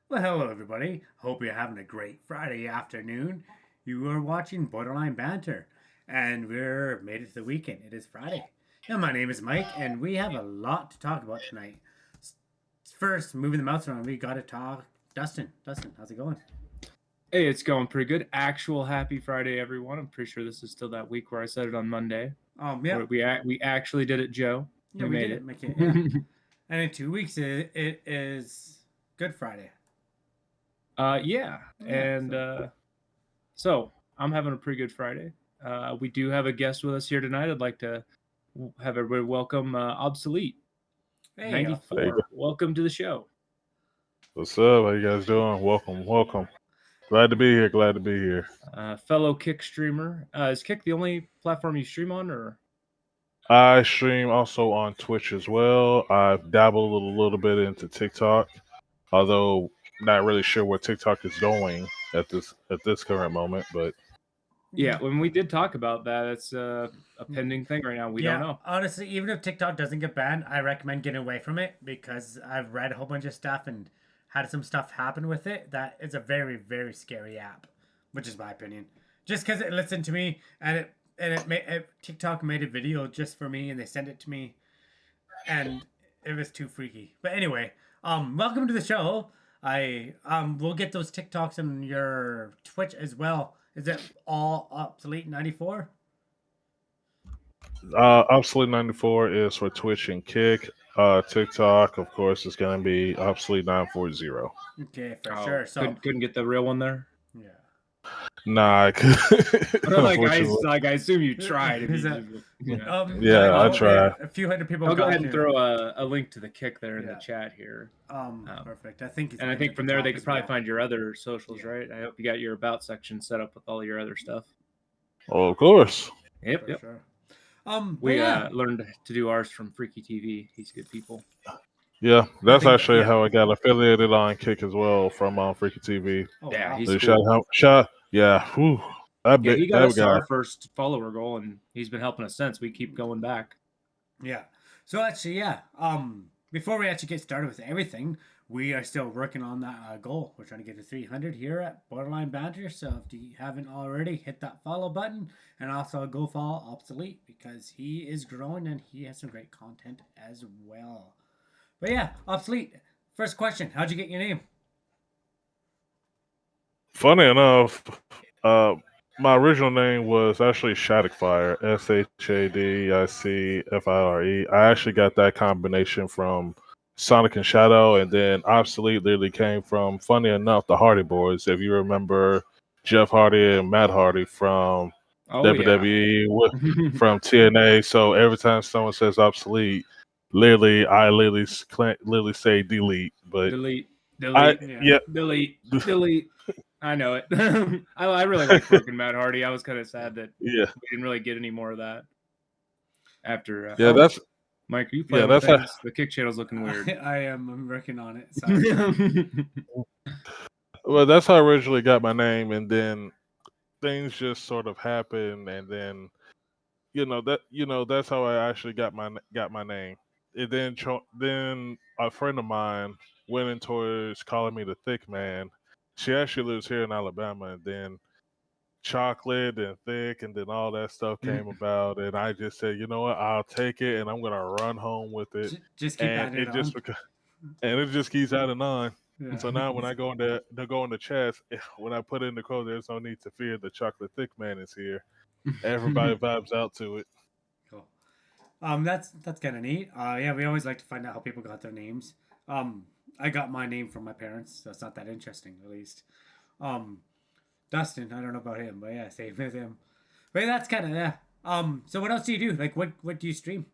Well, hello everybody. Hope you're having a great Friday afternoon. You are watching Borderline Banter, and we're made it to the weekend. It is Friday. Yeah, my name is Mike, and we have a lot to talk about tonight. First, moving the mouse around, we got to talk. Dustin, how's it going? Hey, it's going pretty good. Actual happy Friday, everyone. I'm pretty sure this is still that week where I said it on Monday. Yeah, We actually did it, Joe. yeah, We we made did it. make it. Yeah, and in 2 weeks, it is Good Friday. Yeah, Yeah, and so I'm having a pretty good Friday. We do have a guest with us here tonight. I'd like to have everybody welcome Obsolete hey, 94. Welcome to the show. What's up? How you guys doing? Welcome. Glad to be here. Glad to be here. Fellow Kick streamer. Is Kick the only platform you stream on, or? I stream also on Twitch as well. I've dabbled a little bit into TikTok, although not really sure where TikTok is going at this current moment. But Yeah, when we did talk about that, it's a pending thing right now. We don't know. Honestly, even if TikTok doesn't get banned, I recommend getting away from it because I've read a whole bunch of stuff and had some stuff happen with it that it's a very, very scary app, which is my opinion. Just because it listened to me and TikTok made a video just for me and they sent it to me and it was too freaky. But anyway, welcome to the show. I We'll get those TikToks on your Twitch as well. Is it all Obsolete 94? Obsolete 94 is for Twitch and Kick. TikTok, of course, is going to be Obsolete 940. Okay, for sure. So couldn't get the real one there. yeah. Nah, unfortunately. I assume you tried. If Is you, that, Yeah, I tried. A few hundred people. I'll go got ahead and to. throw a link to the Kick there in the chat here. Perfect. I think. And I think from there they could probably find your other socials, right? I hope you got your about section set up with all your other stuff. Oh, of course. Yep. Sure. We learned to do ours from Freaky TV. He's good people. Yeah, that's actually how I got affiliated on Kick as well from Freaky TV. Oh, yeah, he's cool. Yeah, whew, he got us our first follower goal, and he's been helping us since. We keep going back. Yeah. So actually, yeah. Before we actually get started with everything, we are still working on that goal. We're trying to get to 300 here at Borderline Banter. So if you haven't already, hit that follow button and also go follow Obsolete because he is growing and he has some great content as well. But yeah, Obsolete. First question: how'd you get your name? Funny enough, my original name was actually Shadicfire, SHADICFIRE. I actually got that combination from Sonic and Shadow, and then Obsolete literally came from, funny enough, the Hardy Boys. If you remember Jeff Hardy and Matt Hardy from WWE, from TNA. So every time someone says Obsolete, I literally say delete. But delete. delete. I know it. I really like working Matt Hardy. I was kind of sad that we didn't really get any more of that after. That's Mike. Are you playing with things? The Kick channel's looking weird. I am. I'm working on it. Sorry. Well, that's how I originally got my name, and then things just sort of happened, and then that's how I actually got my name. And then a friend of mine went in towards calling me the Thick Man. She actually lives here in Alabama, and then chocolate and thick, and then all that stuff came about, and I just said, you know what, I'll take it, and I'm gonna run home with it. Just keep adding it on. And it just keeps adding on. Yeah. So now when I go in the chats, when I put in the code, there's no need to fear. The chocolate thick man is here. Everybody vibes out to it. Cool. That's kind of neat. Yeah, we always like to find out how people got their names. I got my name from my parents, so it's not that interesting, at least. Dustin, I don't know about him, but yeah, same with him. But that's kind of yeah. So what else do you do? Like, what do you stream?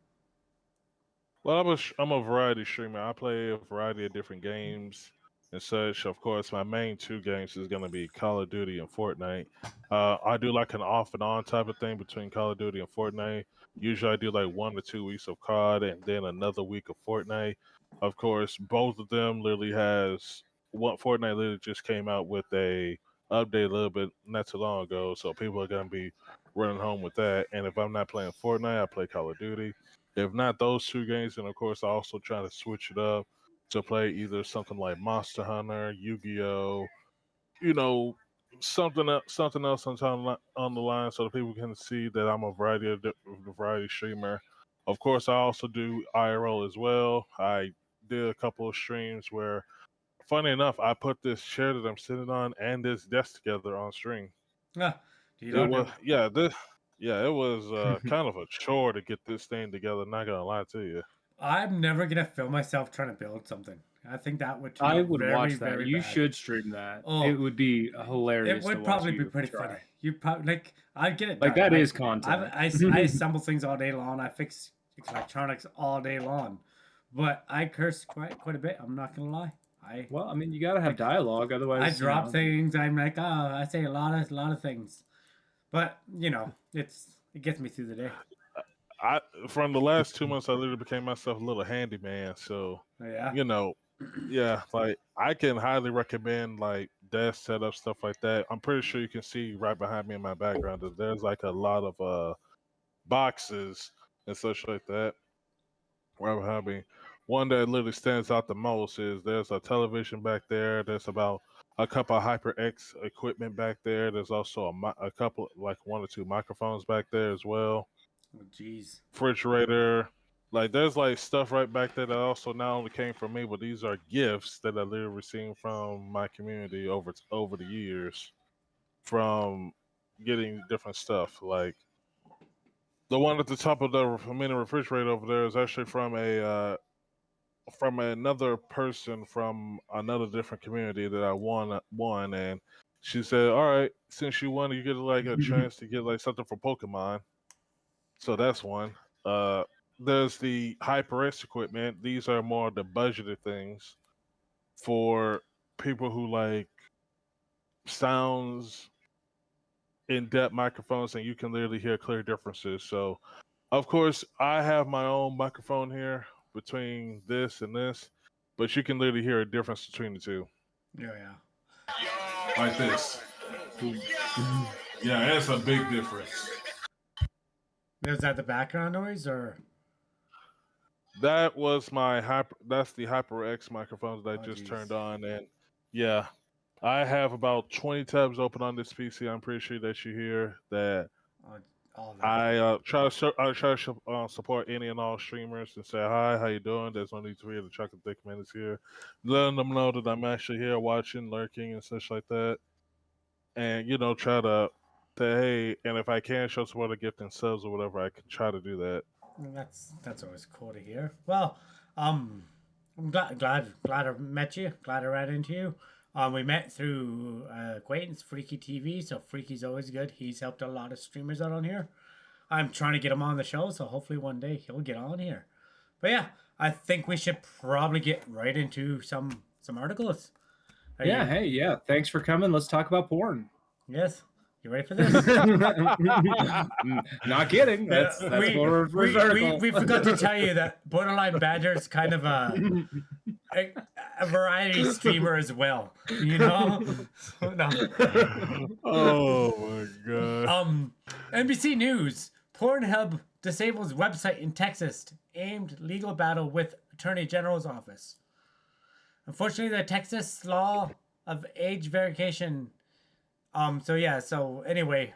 Well, I'm a variety streamer. I play a variety of different games and such. Of course, my main two games is going to be Call of Duty and Fortnite. I do like an off and on type of thing between Call of Duty and Fortnite. Usually, I do like 1 to 2 weeks of COD and then another week of Fortnite. Of course, both of them literally has what Fortnite literally just came out with a update a little bit not too long ago, so people are going to be running home with that. And if I'm not playing Fortnite, I play Call of Duty. If not those two games, then of course I also try to switch it up to play either something like Monster Hunter, Yu-Gi-Oh, you know, something else on the line, so that people can see that I'm a variety streamer. Of course, I also do IRL as well. I did a couple of streams where, funny enough, I put this chair that I'm sitting on and this desk together on stream. Ah, you It don't was know. it was kind of a chore to get this thing together. Not gonna lie to you. I'm never gonna film myself trying to build something. I think that would turn I out would very, watch that. very You bad. should stream that. Oh, It would be hilarious. it would to probably watch be you pretty try. funny. You probably like I'd get it Like done. that is content. I assemble things all day long. I fix electronics all day long, but I curse quite a bit. I'm not gonna lie. Well, I mean, you got to have dialogue, otherwise. I drop things. I'm like, oh, I say a lot of things, but it gets me through the day. From the last 2 months, I literally became myself a little handyman. So Yeah. yeah, like I can highly recommend like desk setup stuff like that. I'm pretty sure you can see right behind me in my background that there's like a lot of boxes and such like that right behind me. One that literally stands out the most is there's a television back there. There's about a couple of HyperX equipment back there. There's also a couple, like 1 or 2 microphones back there as well. Oh, jeez. Refrigerator. Like there's like stuff right back there that also not only came from me, but these are gifts that I literally received from my community over the years from getting different stuff. Like the one at the top of the mini refrigerator over there is actually from another person from another different community that I won, and she said, "All right, since you won, you get like a chance to get like something from Pokemon." So that's one. Uh, there's the HyperX equipment. These are more the budgeted things for people who like sounds in-depth microphones, and you can literally hear clear differences. So, of course, I have my own microphone here between this and this, but you can literally hear a difference between the two. Yeah. Like this. Yeah, that's a big difference. Is that the background noise or? That was that's the HyperX microphones that I Oh, just geez. turned on, and yeah, I have about 20 tabs open on this PC. I'm pretty sure that you hear that. All that. I try to support any and all streamers and say hi, how you doing? There's only 3 of the Chocolate minutes here, letting them know that I'm actually here watching, lurking, and such like that, and try to say hey, and if I can show support a gift and subs or whatever, I can try to do that. That's always cool to hear. Well, I'm glad I met you. Glad I ran into you. We met through acquaintance, Freaky TV. So Freaky's always good. He's helped a lot of streamers out on here. I'm trying to get him on the show, so hopefully one day he'll get on here. But yeah, I think we should probably get right into some articles. Yeah. Thanks for coming. Let's talk about porn. Yes. You ready for this? Not kidding. That's we forgot to tell you that Borderline Badger is kind of a variety streamer as well. No. Oh my god. NBC News: Pornhub disables website in Texas. Aimed legal battle with Attorney General's office. Unfortunately, the Texas law of age verification. So anyway,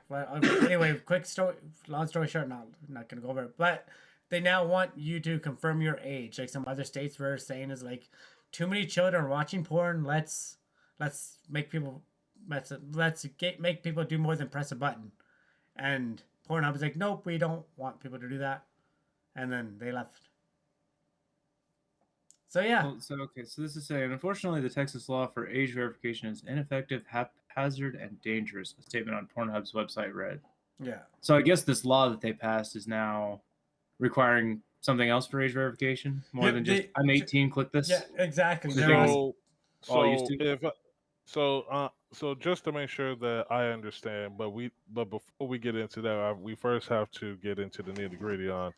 quick story, long story short, not gonna go over it, but they now want you to confirm your age. Like some other states were saying is like, too many children are watching porn. Let's make people make people do more than press a button. And Pornhub is like, nope, we don't want people to do that. And then they left. So yeah. So this is saying, unfortunately, the Texas law for age verification is ineffective, haphazard, and dangerous. A statement on Pornhub's website read. Yeah. So I guess this law that they passed is now requiring something else for age verification, more than just I'm 18, click this. Yeah, exactly. So just to make sure that I understand, but before we get into that, we first have to get into the nitty gritty on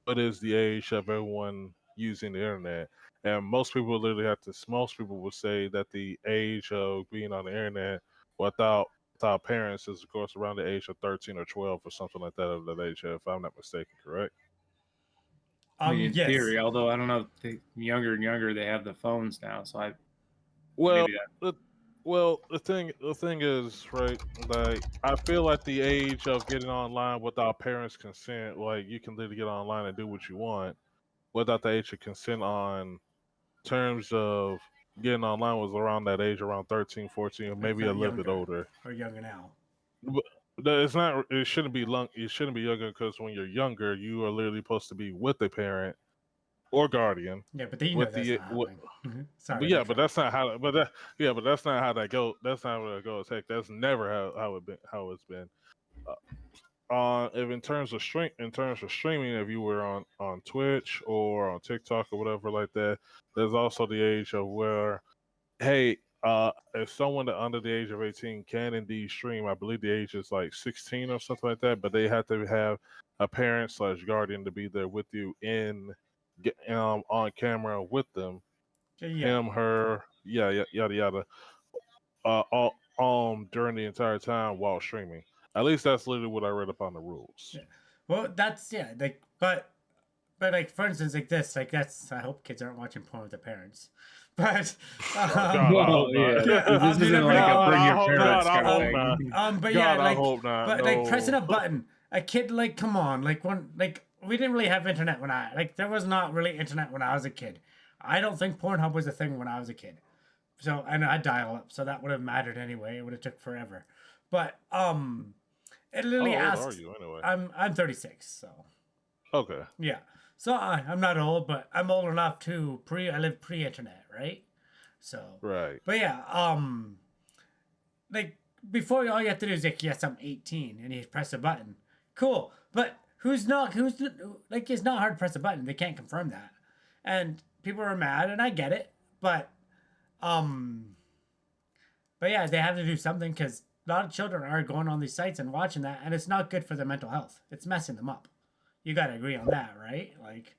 what is the age of everyone using the internet. And most people will say that the age of being on the internet without parents is, of course, around the age of 13 or 12 or something like that of that age, if I'm not mistaken, correct? I mean, in Yes. theory, although I don't know, younger and younger they have the phones now, so Well, maybe that. the thing is, right? Like, I feel like the age of getting online without parents' consent, like you can literally get online and do what you want without the age of consent on terms of getting online was around that age, around 13, 14, or maybe a little bit Younger. older. Or younger now. But it's not. It shouldn't be long. It shouldn't be younger because when you're younger, you are literally supposed to be with a parent or guardian. Yeah, but you know With that's the not with, happening. Sorry. but yeah, but that's not how. But that yeah, but that's not how that go. That's not how it goes. Heck, that's never how it's been. If in terms of streaming, if you were on Twitch or on TikTok or whatever like that, there's also the age of where, hey, if someone that under the age of 18 can indeed stream, I believe the age is like 16 or something like that, but they have to have a parent slash guardian to be there with you on camera with them, Yeah. him, her, yeah, yada yada, during the entire time while streaming. At least that's literally what I read up on the rules. Yeah. Well, that's like, but like for instance, like this, like that's. I hope kids aren't watching porn with their parents. But God, I hope not. This isn't like a bring your parents God, I kind of hope thing. not. but God, yeah, I like, hope not. but No. like pressing a button, a kid, like, come on, like we didn't really have internet when there was not really internet when I was a kid. I don't think Pornhub was a thing when I was a kid. So, and I dial up, so that would have mattered anyway. It would have took forever. But it literally How old asks. are you anyway? I'm 36, so Okay. yeah. So I'm not old, but I'm old enough to I live pre-internet, right? So Right. but yeah, like before, all you have to do is like, yes, I'm 18, and you press a button. Cool, but it's not hard to press a button. They can't confirm that, and people are mad, and I get it, but yeah, they have to do something because a lot of children are going on these sites and watching that, and it's not good for their mental health. It's messing them up. You got to agree on that, right? Like,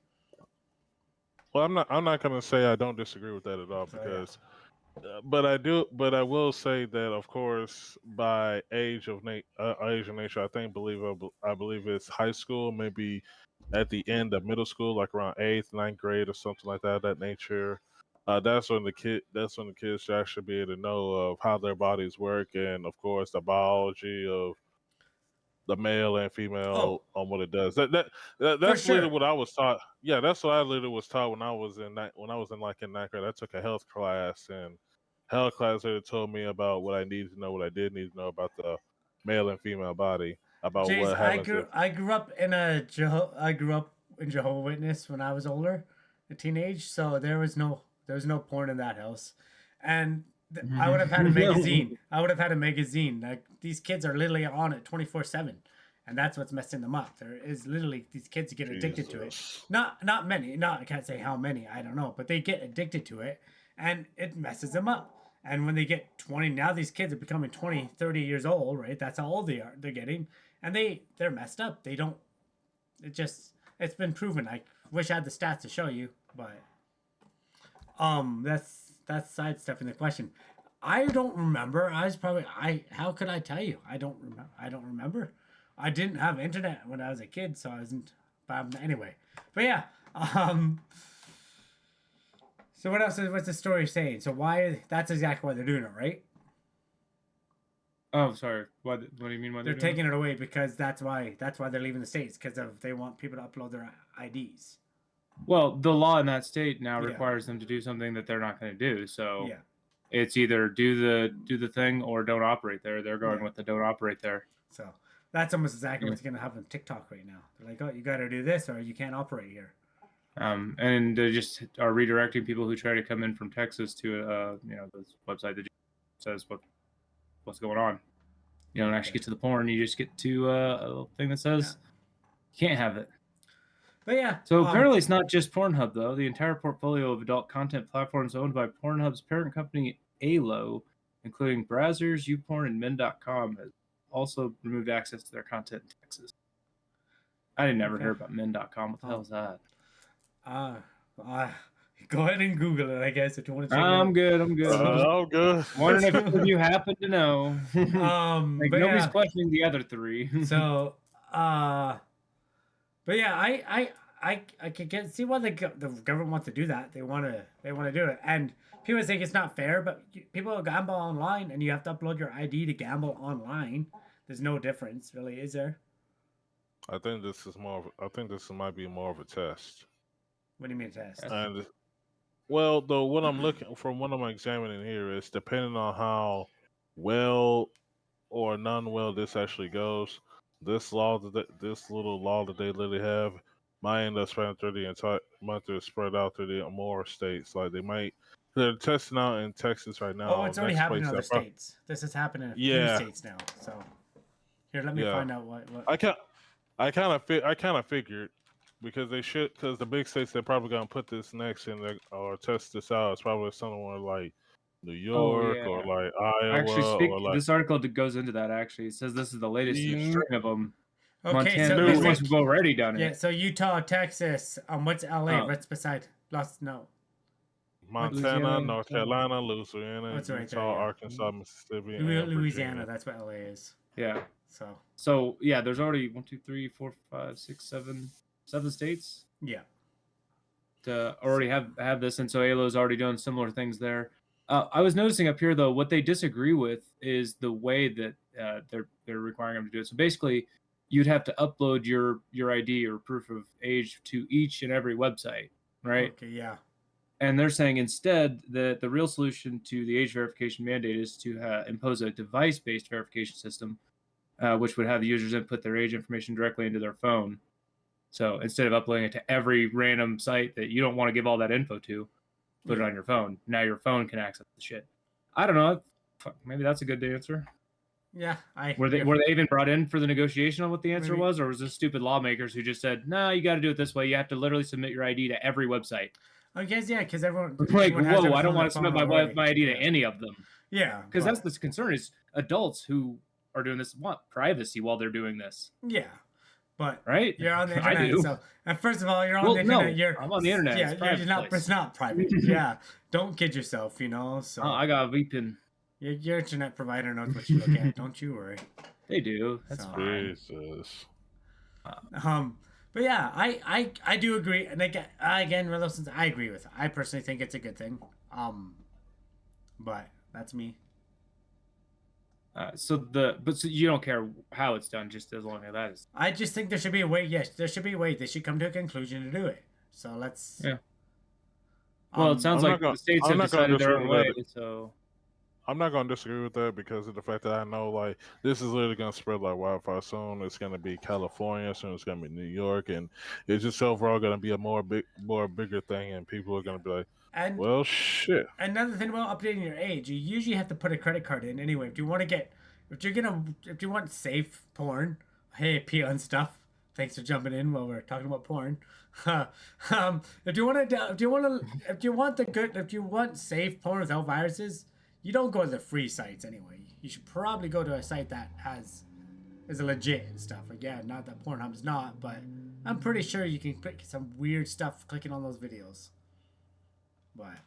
Well, I'm not gonna say I don't disagree with that at all so, because, but I will say that of course by age of nature, I believe it's high school, maybe at the end of middle school, like around 8th, 9th grade or something like that nature. That's when the kids should actually be able to know of how their bodies work and of course the biology of the male and female on what it does. That's sure. literally what I was taught. Yeah, that's what I literally was taught when I was in ninth grade. I took a health class, and health class literally told me about what I needed to know, what I did need to know about the male and female body, about Jace, what happens. I grew up in Jehovah's Witness when I was older, a teenage. So there was no porn in that house, and I would have had a magazine. I would have had a magazine. Like, these kids are literally on it 24/7, and that's what's messing them up. There is literally these kids get addicted to it. Not many. Not I can't say how many. I don't know, but they get addicted to it, and it messes them up. And when they get 20, now these kids are becoming 20, 30 years old, right? That's how old they are. They're getting, and they're messed up. They don't. It's been proven. I wish I had the stats to show you, but that's sidestepping the question. I don't remember. How could I tell you? I don't remember. I didn't have internet when I was a kid, so I wasn't. But anyway, but yeah. So what else what's the story saying? So that's exactly why they're doing it, right? Oh, sorry. What do you mean? Why They're taking it away because that's why they're leaving the states, because they want people to upload their IDs. Well, the law in that state now requires them to do something that they're not going to do. So it's either do the thing or don't operate there. They're going with the don't operate there. So that's almost exactly what's going to happen on TikTok right now. They're like, oh, you got to do this or you can't operate here. And they just are redirecting people who try to come in from Texas to this website that says what's going on. You don't actually get to the porn. You just get to a little thing that says you can't have it. But yeah. So apparently it's not just Pornhub, though. The entire portfolio of adult content platforms owned by Pornhub's parent company, Aylo, including Brazzers, YouPorn, and Men.com, has also removed access to their content in Texas. I didn't never hear about Men.com. What the hell is that? Go ahead and Google it, I guess, if you want to check I'm good. I'm good. Wondering if you happen to know. Nobody's questioning the other three. So, but yeah, I can see why the government wants to do that. They want to do it, and people think it's not fair, but people gamble online, and you have to upload your ID to gamble online. There's no difference, really, is there? I think this is more. I think this might be more of a test. What do you mean test? And well, though, what I'm looking from what I'm examining here is depending on how well or non-well this actually goes. This little law that they literally have, might end up spreading through the entire might to spread out through the more states. Like they're testing out in Texas right now. Oh, it's already Next happened in place other that prob- states. This has happened in a few Yeah, states now. So here, let me yeah. find out what. I kind of figured because the big states they're probably gonna put this next or test this out. It's probably somewhere like New Oh York or yeah. like Actually, Iowa or like this article goes into that. Actually, it says this is the latest in a Mm, string of them. Okay, Montana, so these it's ones like, have already done yeah, it. so Utah, Texas. What's LA? Oh. What's beside no? Montana, Louisiana, North Carolina, Louisiana, What's right Utah, there, yeah. Arkansas, Mississippi, and Louisiana. Virginia. That's what LA is. Yeah. So Yeah, there's already 1, 2, 3, 4, 5, 6, 7 states yeah. to already have this, and so Aylo's already done similar things there. I was noticing up here though, what they disagree with is the way that they're requiring them to do it. So basically, you'd have to upload your ID or proof of age to each and every website, right? Okay, yeah. And they're saying instead that the real solution to the age verification mandate is to impose a device-based verification system, which would have the users input their age information directly into their phone. So instead of uploading it to every random site that you don't want to give all that info to, put it on your phone. Now your phone can access the shit. I don't know. Maybe that's a good answer. Yeah, Were they even brought in for the negotiation on what the answer was, or was this stupid lawmakers who just said, "No, you got to do it this way. You have to literally submit your ID to every website." I guess yeah, because everyone Like, everyone has whoa, their I don't phone want to on submit their phone my already. ID to Yeah. any of them. Yeah, Because that's the concern is adults who are doing this want privacy while they're doing this. Yeah, but right? you're on the I internet, do. so and first of all, you're on the internet. I'm on the internet. Yeah, it's not private. Yeah, don't kid yourself. You know. So I got a VPN. Your internet provider knows what you look at. Don't you worry. They do. That's fine. Jesus. But yeah, I do agree, and again, Renaissance, I agree with it. I personally think it's a good thing. But that's me. So you don't care how it's done, just as long as that is. I just think there should be a way. Yes, there should be a way. They should come to a conclusion to do it. So let's. Yeah. Well, it sounds like the states have decided their own way. So. I'm not gonna disagree with that because of the fact that I know like this is literally gonna spread like wildfire soon. It's gonna be California soon. It's gonna be New York, and it's just overall gonna be a bigger thing, and people are gonna be like, well, shit. Another thing about updating your age, you usually have to put a credit card in anyway. If you want safe porn, hey, Peon stuff. Thanks for jumping in while we're talking about porn. If you want safe porn without viruses, you don't go to the free sites anyway. You should probably go to a site that is legit and stuff. Like, yeah, not that Pornhub's not, but I'm pretty sure you can click some weird stuff clicking on those videos. But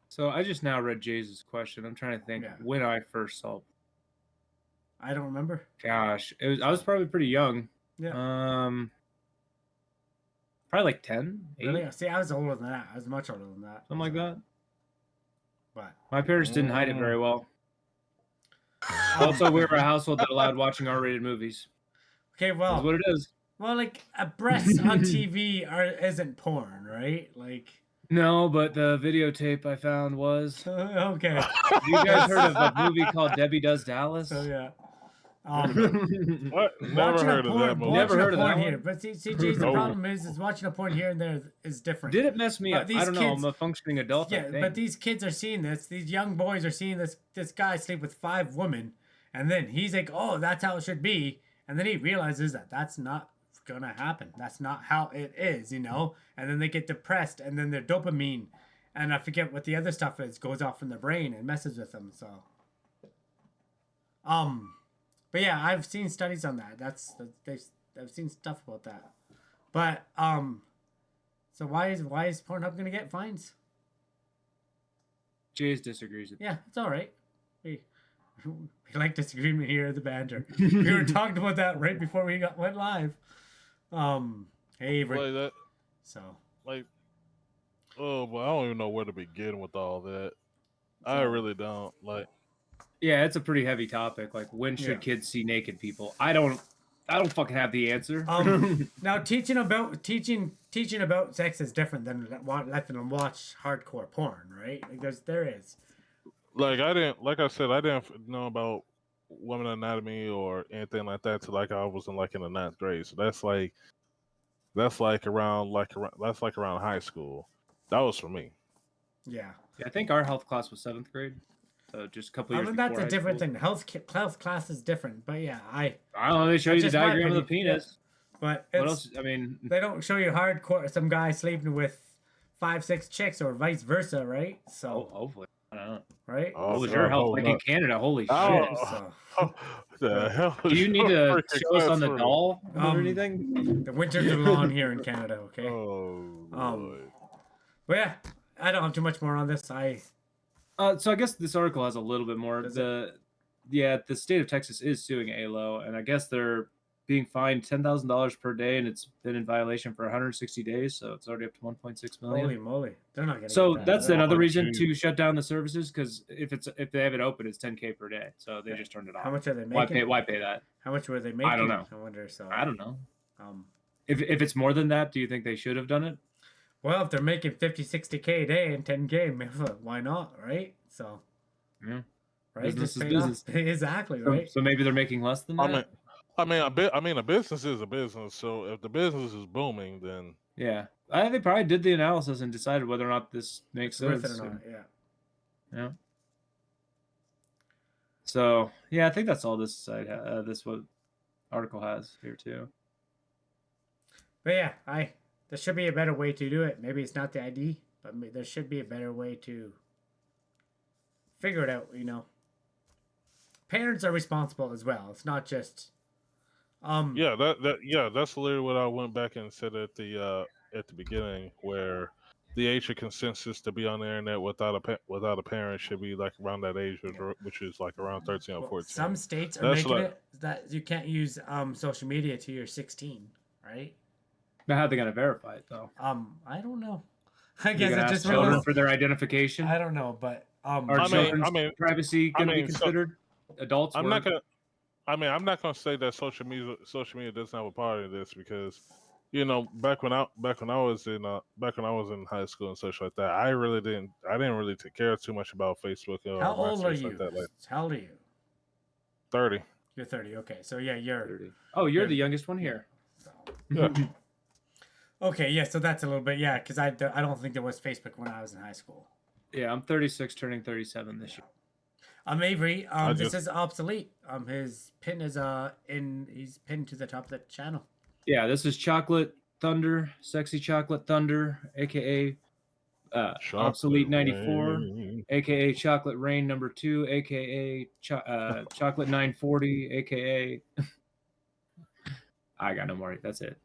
so I just now read Jay's question. I'm trying to think when I first saw. I don't remember. Gosh, I was probably pretty young. Yeah. Probably like 10. 8? Really? See, I was older than that. I was much older than that. Something like that. But my parents didn't hide it very well. Also, we were a household that allowed watching R-rated movies. Okay, well, that's what it is. Well, like a breast on TV isn't porn, right? Like. No, but the videotape I found was. Okay. Have you guys heard of a movie called Debbie Does Dallas? Oh yeah. What? Never heard of that movie. Never heard of that here. But see, James, the problem is watching a porn here and there is different. Did it mess me up? I don't know. I'm a functioning adult. Yeah, but these kids are seeing this. These young boys are seeing this guy sleep with 5 women, and then he's like, "Oh, that's how it should be," and then he realizes that that's not gonna happen. That's not how it is, you know. And then they get depressed, and then their dopamine, and I forget what the other stuff is, goes off in their brain and messes with them. So, but yeah, I've seen studies on that. I've seen stuff about that. But so why is Pornhub gonna get fines? Jays disagrees. Yeah, it's all right. We like disagreement here at the Banter. We were talking about that right before we went live. Hey, So like, oh, but I don't even know where to begin with all that. I So- really don't. Like, Yeah, it's a pretty heavy topic. Like, when should Yeah. kids see naked people? I don't fucking have the answer. Now teaching about sex is different than letting them watch hardcore porn, right? Like there is. like I said, I didn't know about women anatomy or anything like that till like I was in the ninth grade. So that's around high school. That was for me. Yeah. Yeah, I think our health class was 7th grade, so just a couple I years mean, before that's a high different school. thing. Health class is different, but yeah, I don't know. They show you the That's just my diagram of the opinion, yeah. penis. but What it's, else? I mean, they don't show you hardcore some guy sleeping with 5-6 chicks or vice versa, right? So hopefully, I don't know. right. Oh, What was your God, health hold like in up. Canada? Holy Oh, shit! So the hell Do is you need your to freaking show us on the classroom? doll or Um, anything? the winters are long here in Canada. Okay. Oh, Um, Lord. But yeah, I don't have too much more on this. So I guess this article has a little bit more. Does The state of Texas is suing Aylo, and I guess they're being fined $10,000 per day, and it's been in violation for 160 days, so it's already up to 1.6 million. Holy moly, they're not gonna. So get that's that. another Oh, reason geez. to shut down the services, because if they have it open, it's 10K per day. So they Yeah. just turned it off. How much are they Why making? pay that? How much were they making? I don't know. I wonder. So I don't know. Um, If it's more than that, do you think they should have done it? well, if they're making 50-60K a day and 10K, why not, right? So Yeah. right, Business just is pay it off. business. Exactly, right. So maybe they're making less than that. I mean, a business is a business. So if the business is booming, then Yeah, they probably did the analysis and decided whether or not this makes It's worth sense. it or not, yeah. Yeah. So yeah, I think that's all this site this what article has here too. But yeah, there should be a better way to do it. Maybe it's not the ID, but there should be a better way to figure it out. Parents are responsible as well. It's not just that's literally what I went back and said at the beginning, where the age of consensus to be on the internet without a parent should be like around that age, which is like around 13 or 14. Some states are That's making like- it that you can't use social media till you're 16, right? Now how are they gonna verify it though? I don't know. I You're guess gonna it ask just children relies. for their identification. I don't know, but Are I children's mean- privacy gonna be so- considered? Adults. I'm were? not gonna. I'm not gonna say that social media doesn't have a part of this, because back when I was in high school and such like that, I didn't really take care too much about Facebook or How old are MySpace you? like that. Like How old are you? 30. You're 30. Okay, so yeah, you're 30. Oh, you're the youngest one here. Yeah. okay. Yeah, so that's a little bit because I don't think there was Facebook when I was in high school. Yeah, I'm 36, turning 37 this year. Avery. This just- is obsolete. His pin is he's pinned to the top of the channel. Yeah, this is Chocolate Thunder, Sexy Chocolate Thunder, aka Obsolete 94, Rain. aka Chocolate Rain number 2, aka Chocolate 940, aka I got no more. That's it.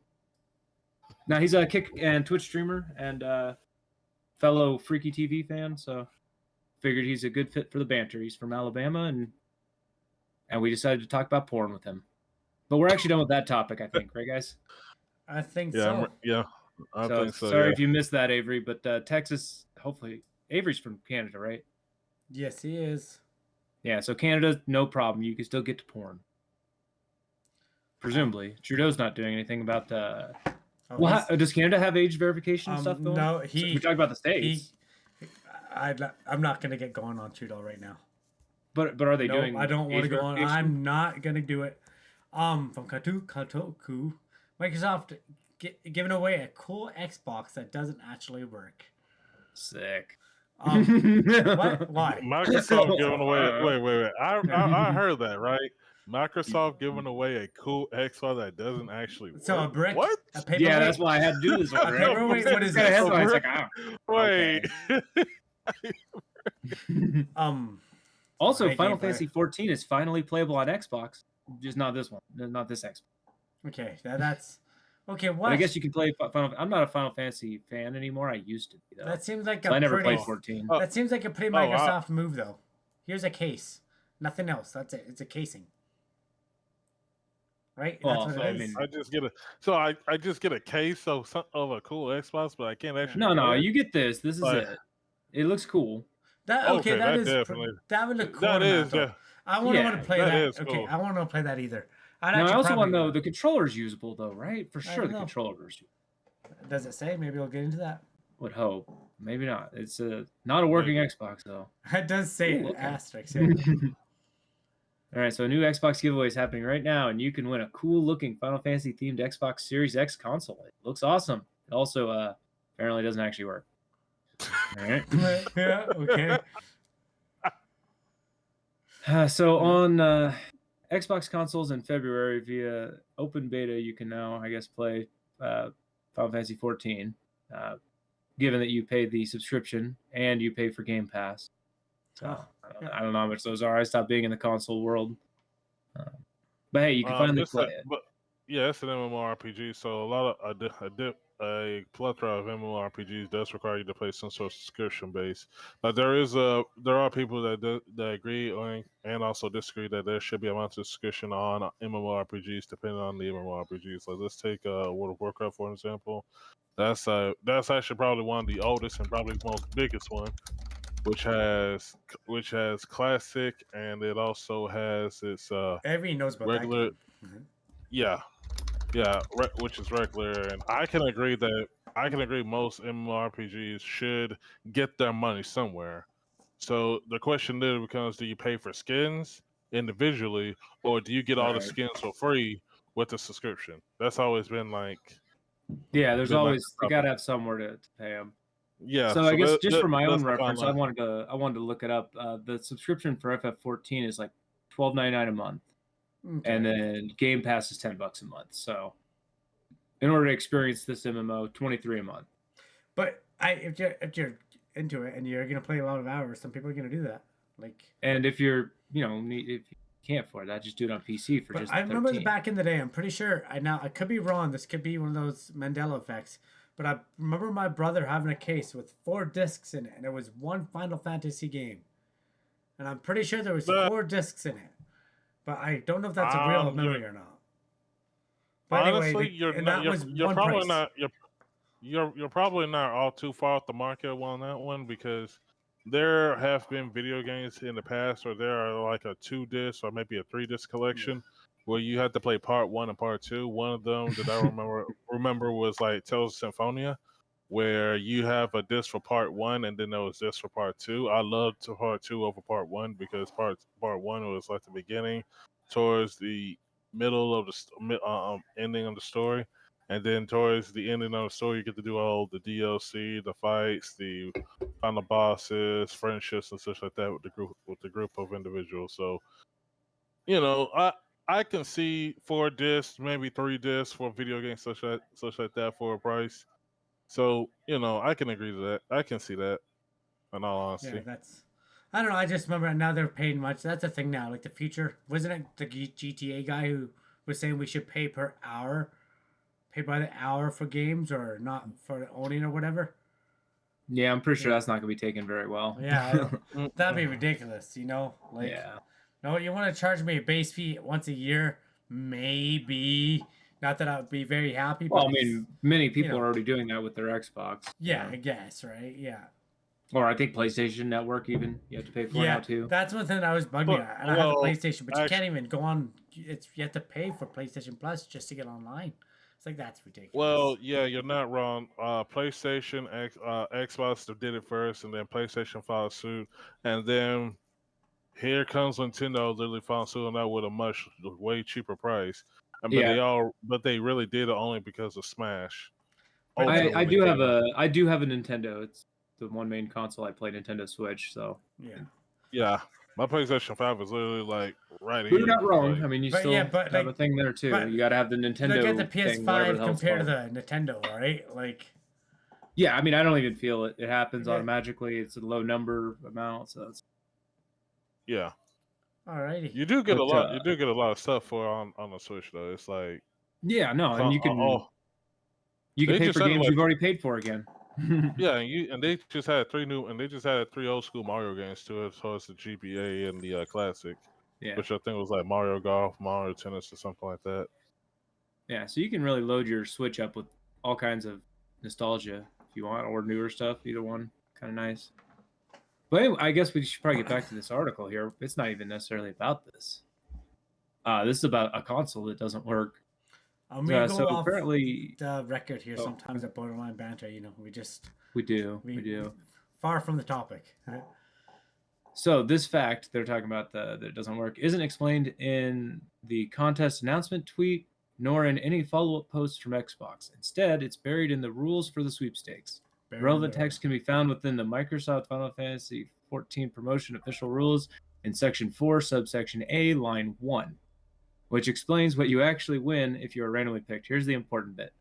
Now he's a Kick and Twitch streamer and fellow Freaky TV fan, so figured he's a good fit for the banter. He's from Alabama, and we decided to talk about porn with him. But we're actually done with that topic, I think, right, guys? I think Yeah, so. I So think so. sorry yeah. if you missed that, Avery, but Texas, hopefully, Avery's from Canada, right? Yes, he is. Yeah, so Canada, no problem. You can still get to porn. Presumably. Trudeau's not doing anything about the... Oh, Well, he's- does Canada have age verification stuff going? no, We talk about the States. I'm not gonna get going on Trudeau right now. But are they No, doing I don't want to age go on. verification? I'm not gonna do it. From Kotaku, Microsoft giving away a cool Xbox that doesn't actually work. Sick. What? Why? Microsoft giving away. Wait. I heard that, right? Microsoft giving away a cool Xbox that doesn't actually work. So a brick, What? a paperweight. Yeah, that's why I had to do this one. A paperweight. What is Got a this? headline, it's like, Wait. Also, Right, Final Gabe, right. Fantasy 14 is finally playable on Xbox. Just not this one. Not this Xbox. Okay, that's okay. But What? I guess you can play Final. I'm not a Final Fantasy fan anymore. I used to be though. That seems like So I never pretty. played 14. Oh. That seems like a pretty Oh, Microsoft move, though. Here's a case. Nothing else. That's it. It's a casing. right? Well, That's what I it is. mean- I just get a case of a cool Xbox, but I can't actually. No, play it. you get this. This is Like- it. It looks cool. That Okay, that that is definitely- that would look cool. that in is, though. yeah. I wouldn't Yeah, want to play that that. is Okay, cool. I wouldn't want to play that either. I'd Now, I actually also want to probably- know the controller's usable though, right? For sure, don't the know. controller's. Does it say? Maybe we'll get into that. Would hope. Maybe not. It's not a working Xbox though. It does say Ooh, okay. asterisk. Yeah. All right, so a new Xbox giveaway is happening right now, and you can win a cool-looking Final Fantasy themed Xbox Series X console. It looks awesome. It also apparently doesn't actually work. All right. Yeah. Okay. So on Xbox consoles in February via open beta, you can now, I guess, play Final Fantasy 14, given that you pay the subscription and you pay for Game Pass. So I don't know how much those are. I stopped being in the console world. But hey, you can finally play it. But yeah, it's an MMORPG, so a lot of a plethora of MMORPGs does require you to play some sort of subscription base. But there are people that agree and also disagree that there should be a monthly subscription on MMORPGs depending on the MMORPG. So let's take World of Warcraft for example. That's actually probably one of the oldest and probably most biggest one, which has classic and it also has its Everyone knows about regular. that game. Yeah, which is regular, and I can agree most MMORPGs should get their money somewhere. So the question then becomes: do you pay for skins individually, or do you get all the Right. skins for free with the subscription? That's always been like. Yeah, there's been always like you gotta have somewhere to pay them. Yeah. So I guess just for my own that's the reference, I timeline. wanted to look it up. The subscription for FF14 is like $12.99 a month, Okay. and then Game Pass is $10 a month. So in order to experience this MMO, $23 a month. But if you're into it and you're gonna play a lot of hours, some people are gonna do that. Like, And if you're if you can't afford that, just do it on PC for but just. I the remember 13. back in the day. I'm pretty sure. I could be wrong. This could be one of those Mandela effects. But I remember my brother having a case with 4 discs in it, and it was one Final Fantasy game. And I'm pretty sure there was 4 discs in it. But I don't know if that's a real memory or not. But Honestly, anyway, you're probably not all too far off the market on that one because there have been video games in the past where there are like a 2-disc or maybe a 3-disc collection where you had to play part 1 and part 2. One of them that I remember was like Tales of Symphonia, where you have a disc for part 1 and then there was disc for part 2. I loved part 2 over part 1 because part 1 was like the beginning towards the middle of the ending of the story, and then towards the ending of the story you get to do all the DLC, the fights, the final bosses, friendships and such like that with the group of individuals. So I can see 4 discs, maybe 3 discs for video games such like that for a price. So I can agree to that. I can see that. In all honesty, yeah, I don't know. I just remember now they're paying much. That's a thing now. Like the future, wasn't it the GTA guy who was saying we should pay per hour, pay by the hour for games or not for owning or whatever? Yeah, I'm pretty sure that's not gonna be taken very well. Yeah, that'd be ridiculous. Like, Yeah. no, you want to charge me a base fee once a year? Maybe. Not that I would be very happy. Well, but I mean, many people know. are already doing that with their Xbox. yeah, I guess, right? Yeah. Or I think PlayStation Network even you have to pay for now too. That's one thing that always bugged me. And I have a PlayStation, but you can't even go on. You have to pay for PlayStation Plus just to get online. It's like that's ridiculous. Well, yeah, you're not wrong. PlayStation, Xbox did it first, and then PlayStation followed suit, and then here comes Nintendo literally following suit on that with a way cheaper price. But they really did it only because of Smash. I do have a Nintendo. It's the one main console I play, Nintendo Switch. So yeah, my PlayStation 5 is literally like right you're here. not wrong. Like, I mean, you But still yeah, but, have like, a thing there too. but You got to have the Nintendo. look at the thing, whatever PS5 the hell's compared to called. the Nintendo, right? Like, Yeah, I mean, I don't even feel it. It happens Yeah. automatically. It's a low number amount, so it's yeah, alrighty. you do get But, a lot. You do get a lot of stuff for on the Switch though. It's like yeah, no, and you can They pay just for said, games like- you've already paid for again. yeah, and they just had 3 old school Mario games too, as far as the GBA and the Classic, Yeah. which I think was like Mario Golf, Mario Tennis, or something like that. Yeah, so you can really load your Switch up with all kinds of nostalgia if you want, or newer stuff. Either one, kind of nice. But anyway, I guess we should probably get back to this article here. It's not even necessarily about this. This is about a console that doesn't work. We go so off apparently, the record here sometimes at Borderline Banter. You know, we do. Far from the topic. So this fact they're talking about that it doesn't work isn't explained in the contest announcement tweet, nor in any follow-up posts from Xbox. Instead, it's buried in the rules for the sweepstakes. Relevant text can be found within the Microsoft Final Fantasy XIV promotion official rules in Section 4, subsection A, line 1, which explains what you actually win if you are randomly picked. Here's the important bit.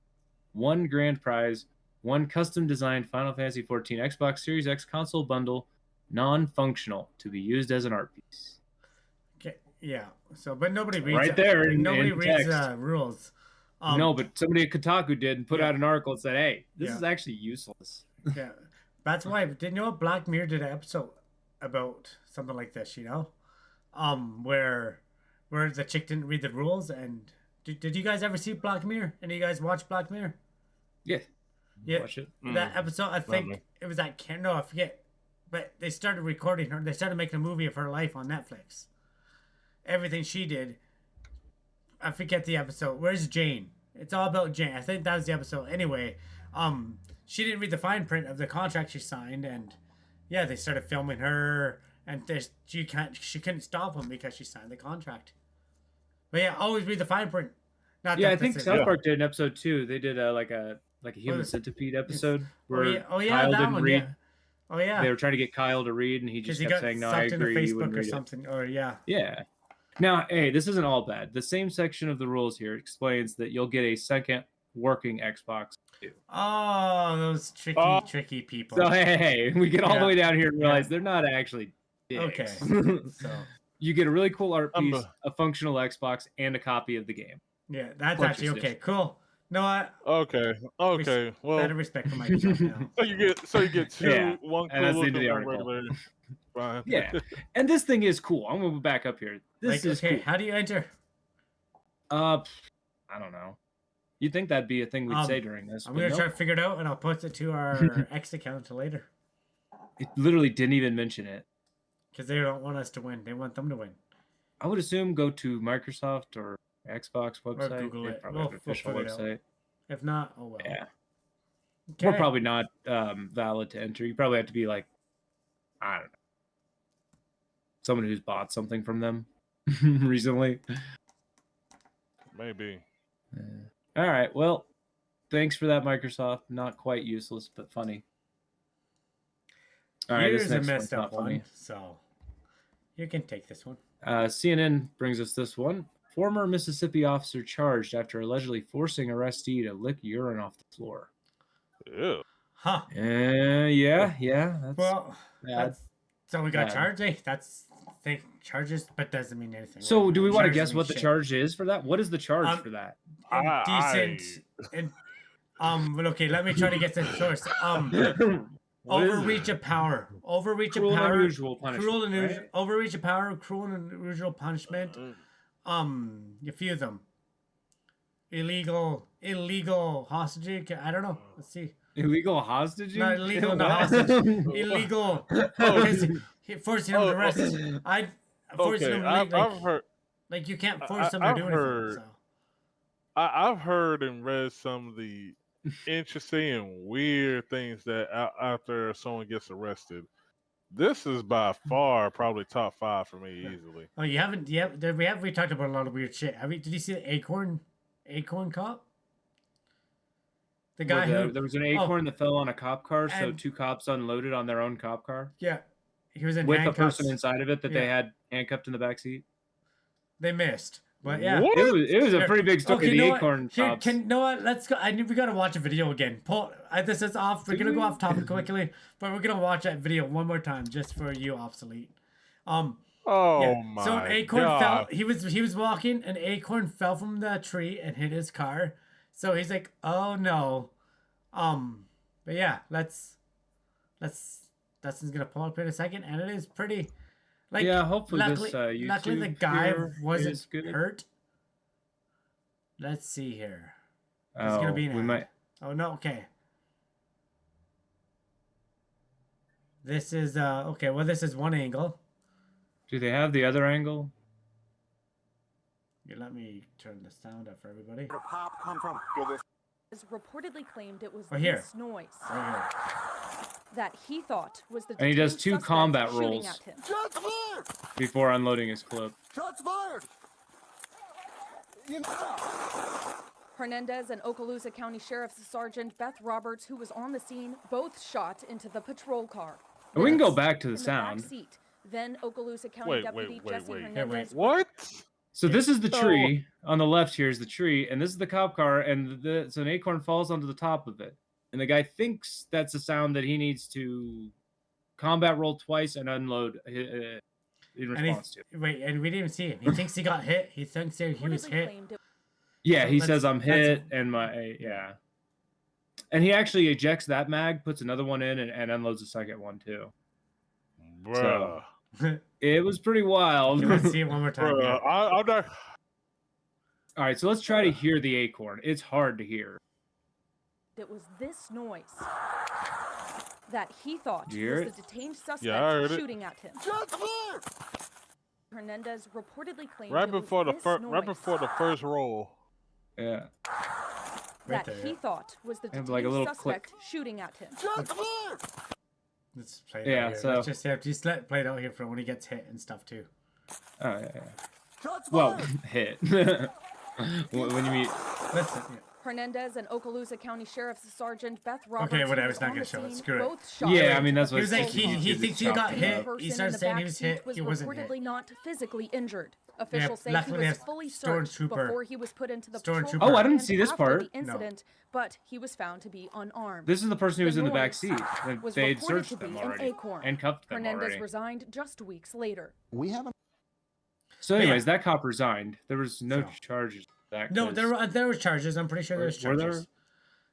1 grand prize, 1 custom-designed Final Fantasy XIV Xbox Series X console bundle, non-functional, to be used as an art piece. Okay, yeah. So, but nobody reads right there. Nobody reads rules. No, but somebody at Kotaku did and put out an article and said, "Hey, this is actually useless." Yeah, that's why. Did you know what Black Mirror did an episode about something like this? You know, where the chick didn't read the rules. And did you guys ever see Black Mirror? Any of you guys watch Black Mirror? Yeah. Watch it. That episode, I think it was that. No, I forget. But they started recording her. They started making a movie of her life on Netflix. Everything she did. I forget the episode. Where's Jane? It's all about Jane. I think that was the episode. Anyway, she didn't read the fine print of the contract she signed, and yeah, they started filming her, and she couldn't stop them because she signed the contract. But yeah, always read the fine print. I think South Park did an episode too. They did like a human centipede episode where Kyle didn't read. Yeah. Oh yeah. They were trying to get Kyle to read, and he just kept saying, "No, I agree." You wouldn't read something. Or yeah. Yeah. Now, hey, this isn't all bad. The same section of the rules here explains that you'll get a second working Xbox too. Oh, those tricky people. So hey, we get all the way down here and realize they're not actually dicks. Okay. So you get a really cool art piece, a functional Xbox, and a copy of the game. Yeah, that's actually okay. Cool. No, okay. Well, better respect for Microsoft now. So you get two, one cool look and one article. regular. Fine. Yeah, and this thing is cool. I'm gonna go back up here. This is cool. How do you enter? I don't know. You'd think that'd be a thing we'd say during this. I'm gonna try to figure it out, and I'll post it to our X account later. It literally didn't even mention it because they don't want us to win. They want them to win. I would assume go to Microsoft or Xbox website. Or Google it. Probably have an official website. If not, oh well. Yeah. Okay. We're probably not valid to enter. You probably have to be like, I don't know, someone who's bought something from them recently. Maybe. All right. Well, thanks for that, Microsoft. Not quite useless, but funny. All right, here's a messed up one, so you can take this one. CNN brings us this one. Former Mississippi officer charged after allegedly forcing arrestee to lick urine off the floor. Ew. Huh. Yeah. So we got charged. That's charges, but doesn't mean anything. So do we want to guess what the charge is for that? What is the charge for that? Decent. Okay, let me try to get the source. Overreach of power. Overreach of power. Cruel and unusual punishment. Cruel and unusual. Overreach of power. Cruel and unusual punishment. A few of them. Illegal hostage. I don't know. Let's see. Illegal hostage? Not illegal, not hostage. Illegal. Forcing him to arrest. I've heard. Like you can't force them to do anything. So. I've heard and read some of the interesting and weird things that after someone gets arrested. This is by far probably top 5 for me easily. Oh, you haven't? Yeah, we talked about a lot of weird shit. Did you see the acorn cop? The guy there was an acorn that fell on a cop car, so 2 cops unloaded on their own cop car. Yeah, he was in with handcuffs. a person inside of it that they had handcuffed in the back seat. They missed, but yeah, it was a pretty big story. Okay, the acorn cops. Let's go. We gotta watch a video again. This is off. We're gonna go off topic quickly, but we're gonna watch that video one more time just for you, obsolete. My! So an acorn fell. He was walking. An acorn fell from the tree and hit his car. So he's like, "Oh no." But yeah, Dustin's gonna pull up in a second, and it is pretty. Hopefully luckily the guy wasn't hurt. Let's see here. It's gonna be an we ad. might. Oh no, okay. This is okay. Well, this is one angle. Do they have the other angle? Let me turn the sound up for everybody. Where did pop come from? Has reportedly claimed it was Right here. this noise Right here. that he thought was the And he does detained 2 suspect combat shooting rolls. at him. Shots fired! Before unloading his clip. Shots fired! You know. Hernandez and Okaloosa County Sheriff's Sergeant Beth Roberts, who was on the scene, both shot into the patrol car. And we can go Minutes back to the in sound. back seat. Then Okaloosa County Wait, Deputy Jesse wait. Hernandez. What? So this is the So- tree. On the left here is the tree, and this is the cop car, and so an acorn falls onto the top of it. And the guy thinks that's a sound that he needs to combat roll twice and unload in response to. Wait, and we didn't even see him. He thinks he got hit. He thinks he was reportedly hit. claimed it Yeah, So he let's- says I'm let's- hit, and yeah. And he actually ejects that mag, puts another one in, and unloads the second one too. Bruh. It was pretty wild. Let's see it one more time. Bruh. Yeah. I'm not. All right, so let's try to hear the acorn. It's hard to hear. was this noise that he thought Did you hear was it? the detained suspect Yeah, I heard it. shooting at him. Shots fired! Hernandez reportedly claimed Right it was before the this first, noise right before the first roll. Yeah. Right that there, he yeah. thought was the And detained like a little suspect shooting at him. Shots fired! Let's play it Yeah, out here. so- Let's just let play it out here for when he gets hit and stuff too. Oh yeah. Shots Well, fired! hit. when you meet. Listen. Yeah. Hernandez and Okaloosa County Sheriff's Sergeant Beth Roberts. Okay, who whatever, was it's not on gonna the show it, scene, screw it. both shot Yeah, I him. mean that's what He was like he he thinks he got hit. person He in started the saying he back was seat hit. was He wasn't hit. reportedly not physically injured. Officials say he luckily we was have fully searched Stormtrooper- before he was put into the Stormtrooper. patrol Oh, I car didn't and see this after part. the No. incident, but he was found to be unarmed. This is the person who was The in the back noise seat. And was they had reported searched to be them an already acorn. and cuffed them Hernandez already. resigned just weeks later. We haven't. So, But yeah. anyways, that cop resigned. There was no So- charges. For that No, 'cause- there was charges. I'm pretty sure there was Were there? charges.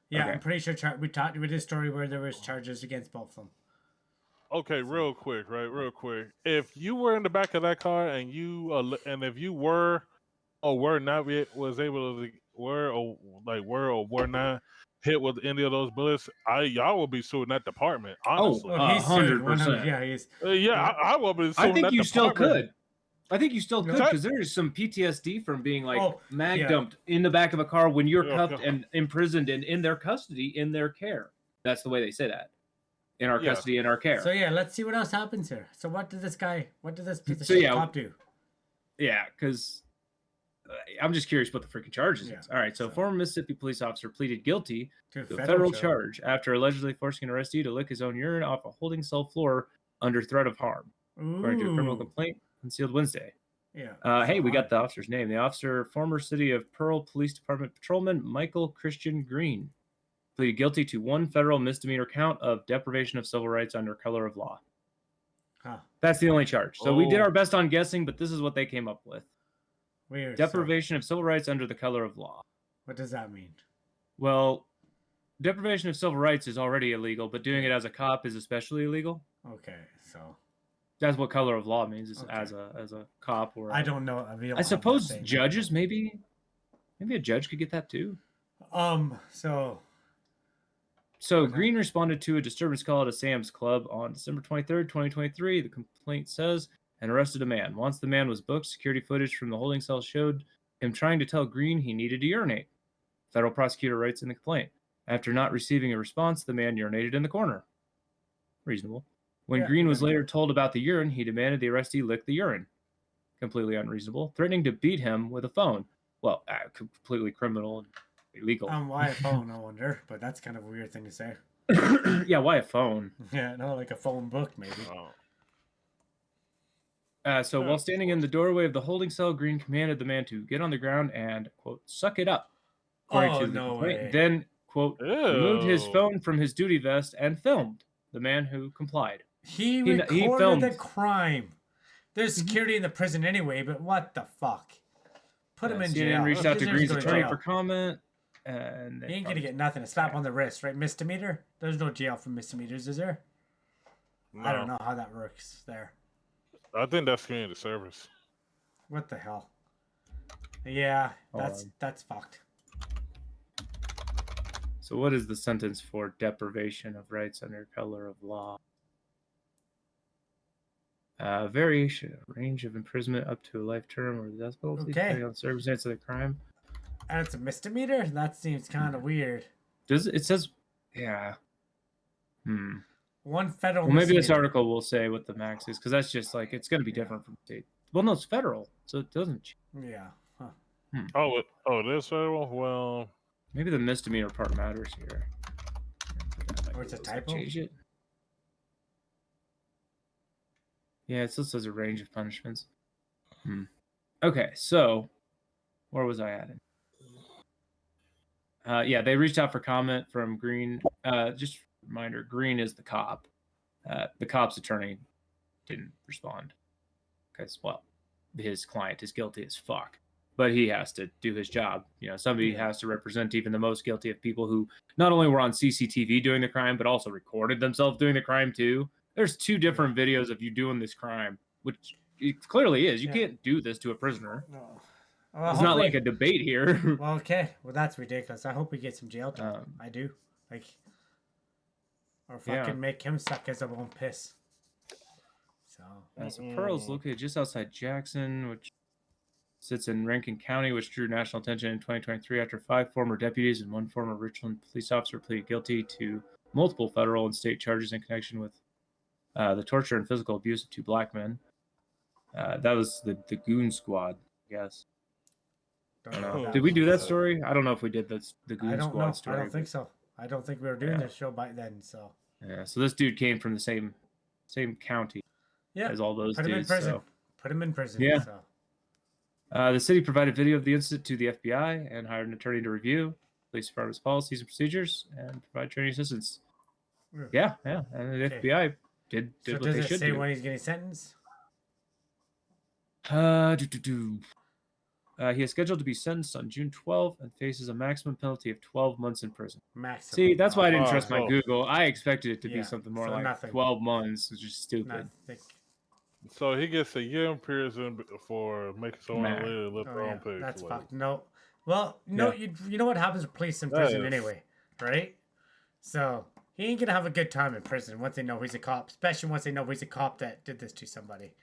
Yeah, Okay. I'm pretty sure we did a story where there was charges against both of them. Okay, real quick, right? Real quick. If you were in the back of that car and and if you were or were not was able to were not hit with any of those bullets, y'all will be suing that department. Honestly. Oh, Well, he's sued 100%. Yeah, he's. I will be suing I think that you still department. could. I think you still could That- because there is some PTSD from being like Oh, mag yeah. dumped in the back of a car when you're Yeah, cuffed okay. and imprisoned and in their custody, in their care. That's the way they say that. In our Yeah. custody, in our care. So yeah, let's see what else happens here. So what did this piece of So, shit yeah, cop do? Yeah, because I'm just curious what the freaking charges Yeah. is. All right, so So- former Mississippi police officer pleaded guilty To to a federal charge after allegedly forcing an arrestee to lick his own urine off a holding cell floor under threat of harm, according to a criminal Ooh. complaint concealed Wednesday. Yeah. Hey, we got the officer's name. The officer, former City of Pearl Police Department patrolman Michael Christian Green, pleaded guilty to one federal misdemeanor count of deprivation of civil rights under color of law. Huh. That's the only charge. So we did Oh. our best on guessing, but this is what they came up with. Weird. Deprivation of civil rights under the color of law. What does that mean? Well, deprivation of civil rights is already illegal, but doing it as a cop is especially illegal. Okay, so That's what color of law means, is Okay. as a cop or I don't know. I mean, I suppose judges maybe a judge could get that too. So Green responded to a disturbance call at a Sam's Club on December 23rd, 2023. The complaint says, and arrested a man. Once the man was booked, security footage from the holding cell showed him trying to tell Green he needed to urinate. Federal prosecutor writes in the complaint. After not receiving a response, the man urinated in the corner. Reasonable. When Yeah, Green was yeah. later told about the urine, he demanded the arrestee lick the urine. Completely unreasonable. Threatening to beat him with a phone. Well, completely criminal and illegal. why a phone? I wonder, but that's kind of a weird thing to say. Yeah, why a phone? Yeah, no, like a phone book maybe. So while standing in the doorway of the holding cell, Green commanded the man to get on the ground and, quote, suck it up. According to the no complaint. way. Then, quote, removed his Ew. phone from his duty vest and filmed the man who complied. He He recorded filmed- the crime. There's security in the prison anyway, but what the fuck? Put him in CNN jail. reached He out to deserves Green's go to attorney jail. for comment. And He ain't gonna get nothing. A slap on the wrist, right? Misdemeanor? There's no jail for misdemeanors, is there? I don't know how that works there. I think that's community service. What the hell? Yeah, Hold that's fucked. So what is the sentence for deprivation of rights under color of law? Variation, range of imprisonment up to a life term or the death penalty, Okay. depending on the circumstance of the crime. And it's a misdemeanor? That seems kind of weird. Does it says, yeah. One federal Well, maybe this misdemeanor. article will say what the max is, because that's just like, it's going to be different from state. Well, no, it's federal, so it doesn't. Yeah. Huh. Oh, it is federal. Well, Maybe the misdemeanor part matters here. Or it's a typo? Change it. Yeah, it still says a range of punishments. Okay, so where was I at? Yeah, they reached out for comment from Green. Just a reminder, Green is the cop. The cop's attorney didn't respond because, well, his client is guilty as fuck. But he has to do his job. You know, somebody has to represent even the most guilty of people who not only were on CCTV doing the crime, but also recorded themselves doing the crime too. There's 2 different videos of you doing this crime, which it clearly is. You can't do this to a prisoner. No. Well, It's not like a debate here. Well, okay. Well, that's ridiculous. I hope we get some jail time. I do. Like, or fucking make him suck his own piss. So. So Pearl's located just outside Jackson, which sits in Rankin County, which drew national attention in 2023 after 5 former deputies and 1 former Richland police officer pleaded guilty to multiple federal and state charges in connection with the torture and physical abuse of 2 black men. That was the Goon Squad, I guess. Don't know. Did we do that story? I don't know if we did the Goon I don't Squad know. story. I don't think so. I don't think we were doing this show by then. So. Yeah. So this dude came from the same county as all those Put him dudes. in prison. So. Put him in prison. Yeah. So. The city provided video of the incident to the FBI and hired an attorney to review police department's policies and procedures and provide training assistance. Yeah. And the FBI did So what does they it should say do. when he's getting sentenced? He is scheduled to be sentenced on June 12th and faces a maximum penalty of 12 months in prison. Maximum. See, that's why I didn't trust my so- Google. I expected it to be something more so like nothing. 12 months, which is stupid. so he gets a year in prison for making someone Nah. live their own page. That's like, fucked. No. Well, no, you know what happens with police in prison Yes. anyway, right? So he ain't gonna have a good time in prison once they know he's a cop, especially once they know he's a cop that did this to somebody,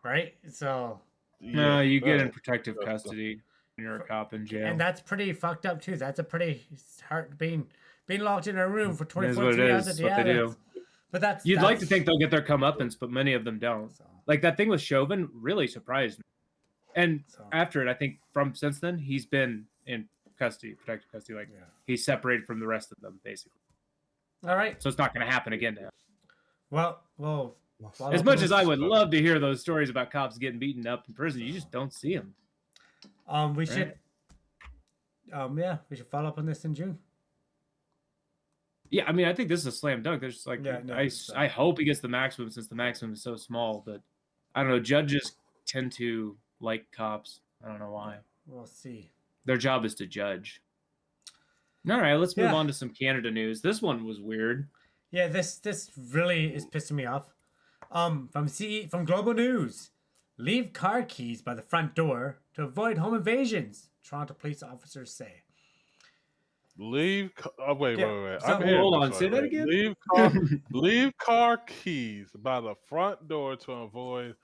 right? So. No, you get in that- protective custody when you're a cop in jail. And that's pretty fucked up too. That's a pretty hard being locked in a room for It is 24 what it hours is. a It's what they day. do. But that's You'd like to think they'll get their comeuppance, but many of them don't. So. Like that thing with Chauvin really surprised me. And So. after it, I think since then, he's been in custody, protective custody. Like he's separated from the rest of them, basically. All right. So it's not going to happen again to him. Well. As much as I would love to hear those stories about cops getting beaten up in prison, you just don't see them. We should. We should follow up on this in June. Yeah, I mean, I think this is a slam dunk. There's like, Yeah, I hope he gets the maximum since the maximum is so small. But I don't know. Judges tend to like cops. I don't know why. We'll see. Their job is to judge. All right, let's move Yeah. on to some Canada news. This one was weird. Yeah, this really is pissing me off. From Global News, leave car keys by the front door to avoid home invasions. Toronto police officers say. Wait. So- I'm hearing hold this on, say that right. again? Leave car keys by the front door to avoid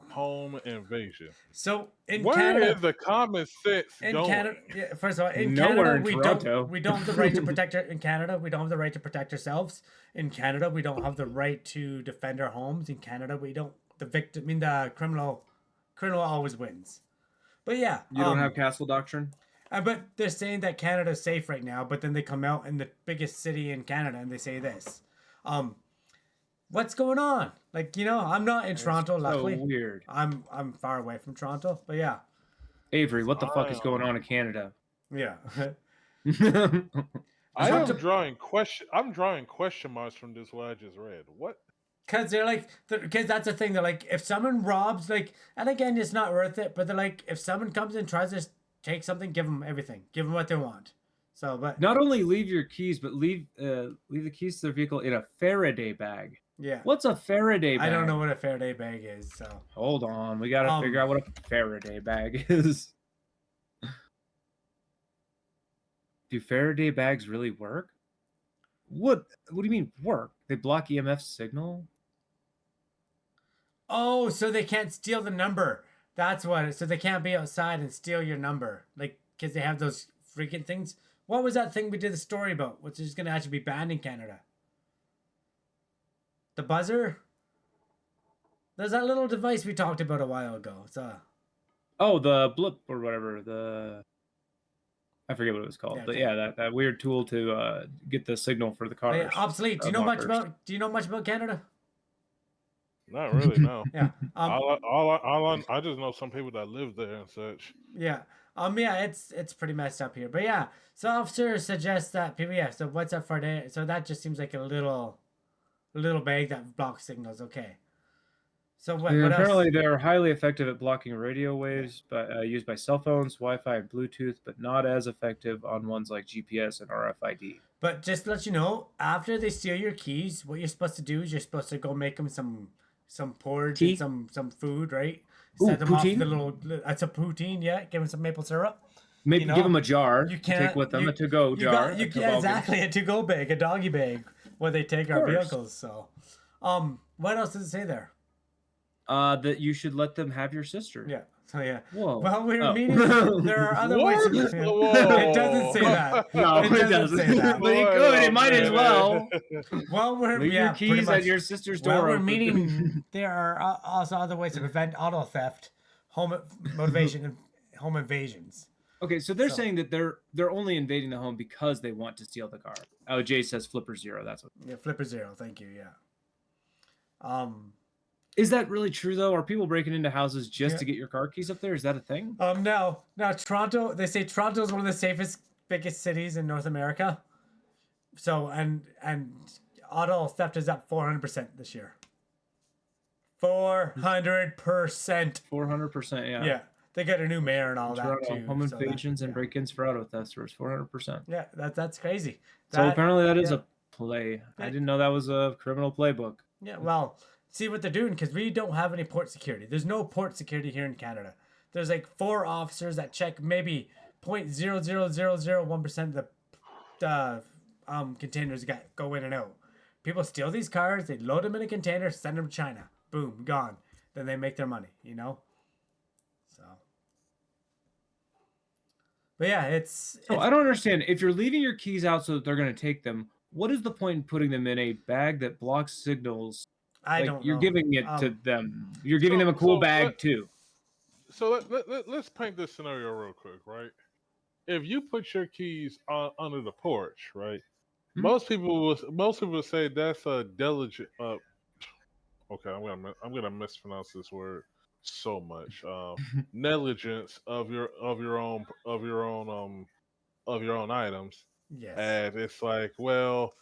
home invasion. So in Where Canada, is the common sense in going? Canada, first of all, in Nowhere Canada, in Toronto. we don't have the right to protect in Canada, we don't have the right to protect ourselves. In Canada, we don't have the right to defend our homes. In Canada, the criminal always wins. But yeah, You don't have castle doctrine? but they're saying that Canada's safe right now, but then they come out in the biggest city in Canada and they say this. What's going on? Like, I'm not in Toronto, luckily. So weird. I'm far away from Toronto, but yeah. Avery, what the fuck is going on in Canada? Yeah. I'm drawing question marks from this what I just read. What? Because because that's the thing. They're like, if someone robs, and again, it's not worth it, but they're like, if someone comes and tries to take something, give them everything. Give them what they want. So, but. Not only leave your keys, but leave the keys to their vehicle in a Faraday bag. Yeah. What's a Faraday bag? I don't know what a Faraday bag is, so. Hold on. We got to figure out what a Faraday bag is. Do Faraday bags really work? What do you mean work? They block EMF signal? Oh, so they can't steal the number. That's what. So they can't be outside and steal your number, like because they have those freaking things. What was that thing we did the story about, which is going to actually be banned in Canada? The buzzer. There's that little device we talked about a while ago. It's Oh, the blip or whatever. I forget what it was called, Yeah, but okay. yeah, that weird tool to get the signal for the cars. yeah, obsolete. Do you know much unlockers. about? Do you know much about Canada? Not really, no. Yeah. I just know some people that live there and such. Yeah. Yeah, it's pretty messed up here. But yeah, so officer suggests that people so what's up for day? So that just seems like a little bag that blocks signals. Okay. So what else? Apparently, they're highly effective at blocking radio waves, but used by cell phones, Wi-Fi, and Bluetooth, but not as effective on ones like GPS and RFID. But just to let you know, after they steal your keys, what you're supposed to do is you're supposed to go make them some porridge Tea? and some food, right? Ooh, Set them off poutine? the little. That's a poutine, yeah. Give them some maple syrup. Maybe You know, give them a jar You to can't take with them, you- a to-go you jar. got- a yeah, toboggan. exactly, a to-go bag, a doggy bag, where they take our course. vehicles. So, what else does it say there? That you should let them have your sister. Yeah. So yeah. Whoa. Well, we're Oh. meeting. There are other ways. What? Of, Whoa. It doesn't say that. No, It doesn't say that. But it could. It might as well. Well, we're Leave yeah, your pretty keys much. at your sister's door. Well, we're open. meeting. There are also other ways to prevent auto theft, home motivation, and home invasions. Okay, so they're So- saying that they're only invading the home because they want to steal the car. Oh, Jay says Flipper Zero. That's what. Yeah, Flipper Zero. Thank you. Yeah. Is that really true though? Are people breaking into houses just Yeah. to get your car keys up there? Is that a thing? Now Toronto. They say Toronto is one of the safest, biggest cities in North America. So and auto theft is up 400% this year. 400%. 400%. Yeah. Yeah, they got a new mayor and all that Toronto, too. home so that- invasions and yeah. break-ins for auto thefts was 400%. Yeah, that's crazy. So That- apparently that is yeah. a play. I Yeah. didn't know that was a criminal playbook. Yeah, well, see what they're doing because we don't have any port security. There's no port security here in Canada. There's like 4 officers that check maybe 0.00001% of the containers go in and out. People steal these cars, they load them in a container, send them to China. Boom, gone. Then they make their money, you know? So. But yeah, it's So I don't understand. If you're leaving your keys out so that they're going to take them, what is the point in putting them in a bag that blocks signals? I Like, don't you're know. giving it to them. You're giving them a cool bag too. So let's paint this scenario real quick, right? If you put your keys under the porch, right? Hmm? Most people will say that's a diligent. Okay, I'm gonna mispronounce this word so much. Negligence of your own items. Yes. And it's like, well,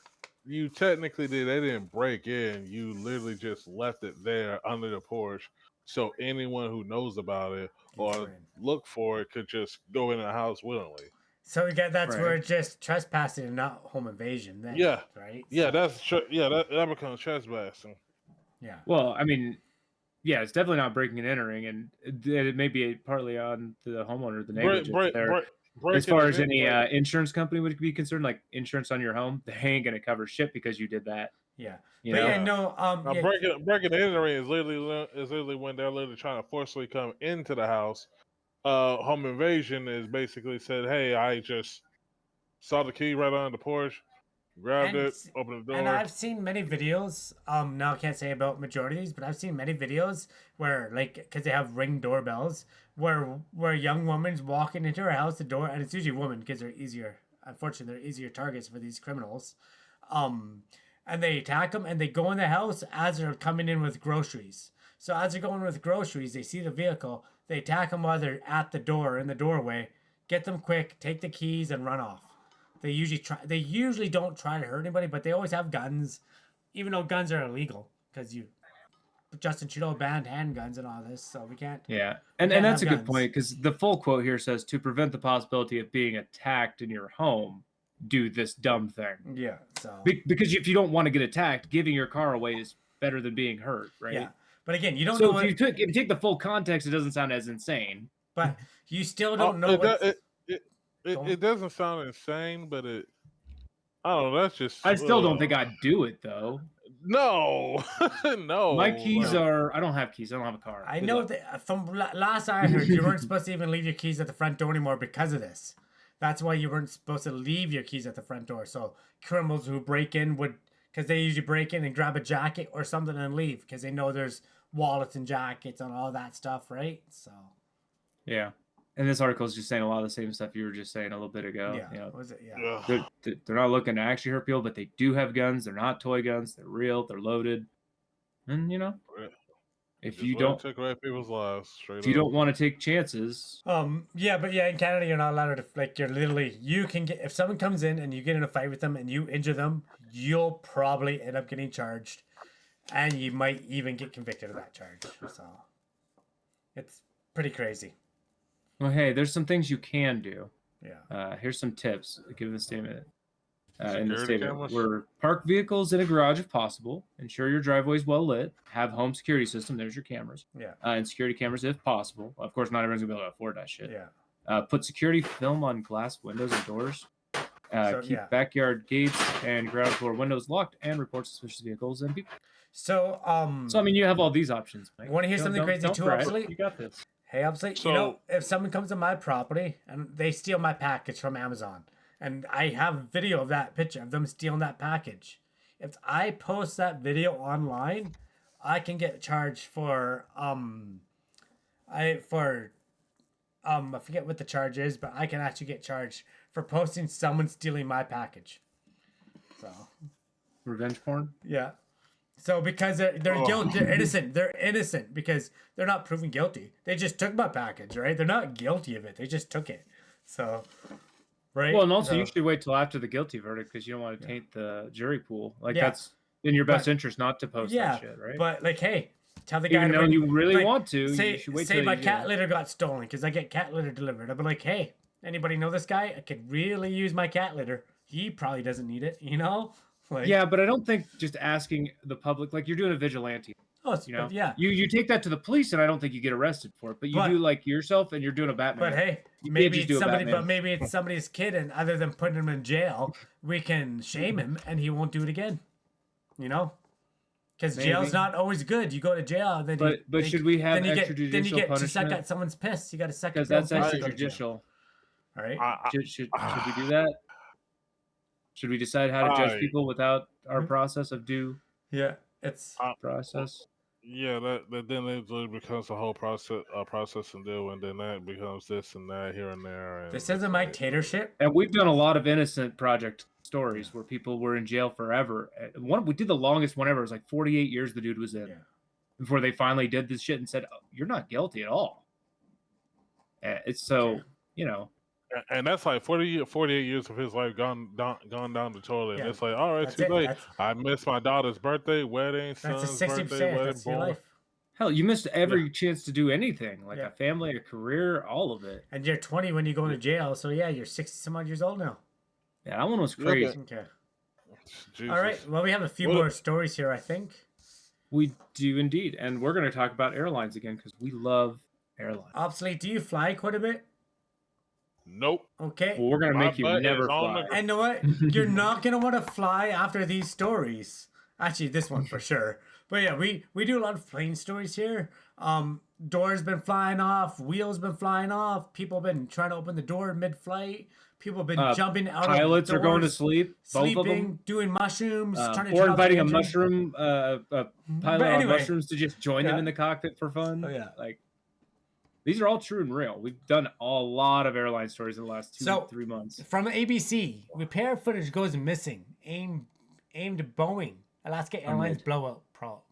you technically did. They didn't break in. You literally just left it there under the porch, so anyone who knows about it or Right. look for it could just go in the house willingly. So again, that's Right. where it's just trespassing and not home invasion. Then, Yeah. right. Yeah, So, that becomes trespassing. yeah. Well, I mean, yeah, it's definitely not breaking and entering, and it may be partly on the homeowner, the negligence there. As far as any insurance company would be concerned, like insurance on your home, they ain't gonna cover shit because you did that. Yeah. You But know? yeah, no. Now, Yeah, breaking and entering is literally when they're literally trying to forcibly come into the house. Home invasion is basically said, "Hey, I just saw the key right on the porch, grabbed And it, s- opened the door." and I've seen many videos. Now I can't say about majority of these, but I've seen many videos where, like, because they have Ring doorbells, where young women's walking into her house, the door, and it's usually women because they're easier. Unfortunately, they're easier targets for these criminals. And they attack them, and they go in the house as they're coming in with groceries. So as they're going with groceries, they see the vehicle. They attack them while they're at the door, in the doorway. Get them quick, take the keys, and run off. They usually don't try to hurt anybody, but they always have guns, even though guns are illegal because Justin Trudeau banned handguns and all this, so we can't. Yeah, and can't that's a have good guns. point because the full quote here says to prevent the possibility of being attacked in your home, do this dumb thing. Yeah. So. Because if you don't want to get attacked, giving your car away is better than being hurt, right? Yeah. But again, you don't So know. if you take the full context, it doesn't sound as insane. But you still don't know. it doesn't sound insane, but I don't know. That's just. I still don't think I'd do it though. No, no. My keys like- are. I don't have keys. I don't have a car. I Good know luck. that from last I heard, you weren't supposed to even leave your keys at the front door anymore because of this. That's why you weren't supposed to leave your keys at the front door. So criminals who break in would, because they usually break in and grab a jacket or something and leave because they know there's wallets and jackets and all that stuff, right? So Yeah. And this article is just saying a lot of the same stuff you were just saying a little bit ago. yeah, You know, was it? Yeah. Ugh. they're not looking to actually hurt people, but they do have guns. They're not toy guns. They're real. They're loaded. And you know, if Just you let it don't, take away people's lives, straight if you up. don't want to take chances, Yeah, but yeah, in Canada, you're not allowed to, like, you're literally, you can get, if someone comes in and you get in a fight with them and you injure them, you'll probably end up getting charged. And you might even get convicted of that charge. So, it's pretty crazy. well, hey, there's some things you can do. Yeah. Here's some tips. Give the statement. In the Security statement, cameras? we're park vehicles in a garage if possible. Ensure your driveway is well lit. Have home security system. There's your cameras. Yeah. And security cameras if possible. Of course, not everyone's gonna be able to afford that shit. Yeah. Put security film on glass windows and doors. Keep yeah. backyard gates and ground floor windows locked and report suspicious vehicles and people. So, So I mean, you have all these options. Mike. wanna hear something crazy too, fret. Obsolete? You got this. hey, Obsolete, So- you know, if someone comes to my property and they steal my package from Amazon, and I have video of that picture of them stealing that package, if I post that video online, I can get charged for I forget what the charge is, but I can actually get charged for posting someone stealing my package. So Revenge porn. yeah. So because they're guilty, they're innocent. They're innocent because they're not proven guilty. They just took my package, right? They're not guilty of it. They just took it. So, right. Well, and also So- you should wait till after the guilty verdict because you don't want to taint the jury pool. Like Yeah. that's in your best But- interest not to post yeah, that shit, right? but like, hey, tell the guy Even to though bring- you really like, want to, say, you should wait say till my you cat litter got stolen because I get cat litter delivered. I'll be like, hey, anybody know this guy? I could really use my cat litter. He probably doesn't need it, you know? Like, Yeah, but I don't think just asking the public, like you're doing a vigilante, oh, it's- you know? yeah. You take that to the police, and I don't think you get arrested for it. But you But- do like yourself, and you're doing a Batman. But hey, You can't maybe just it's do a somebody, Batman. but maybe it's somebody's kid, and other than putting him in jail, we can shame him, and he won't do it again. You know, because jail's Maybe. not always good. You go to jail, and then But should we have then you get extrajudicial then you get to suck punishment? at someone's piss. You got to suck Because at that's their piss to go to jail. extrajudicial. All right. Should we do that? Should we decide how to judge I- people without our Mhm. process of due Yeah. It's process? Yeah, that then it really becomes a whole process and deal, and then that becomes this and that here and there. And this isn't my dictatorship. And we've done a lot of innocent project stories where people were in jail forever. We did the longest one ever. It was like 48 years the dude was in Yeah. before they finally did this shit and said, oh, "You're not guilty at all." It's so Okay. you know. And that's like 48 years of his life gone down the toilet. Yeah. And it's like, all right, That's too it. late. That's, I missed my daughter's birthday, wedding, that's a son's 60%. birthday, wedding, That's your born. life. Hell, you missed every chance to do anything, like Yeah. a family, a career, all of it. And you're 20 when you go into jail. So yeah, you're 60 some odd years old now. Yeah, that one was Look at- crazy. Okay. Jesus. All right. Well, we have a few What- more stories here, I think. We do indeed, and we're going to talk about airlines again because we love airlines. Obsolete. Do you fly quite a bit? Nope. Okay. Well, we're going to My make you butt never is on fly. the- And you know what? You're not gonna want to fly after these stories. Actually, this one for sure. But yeah, we do a lot of plane stories here. Doors been flying off, wheels been flying off. People been trying to open the door mid-flight. People been jumping out. Pilots of are going to doors, sleep. Both of them. sleeping, doing mushrooms, trying to Or turn off the inviting a engine. mushroom pilot But on anyway. mushrooms to just join them Yeah. in the cockpit for fun. Oh, yeah. Like these are all true and real. We've done a lot of airline stories in the last 3 months. From ABC, repair footage goes missing. Aimed Boeing, Alaska Airlines blowout problem.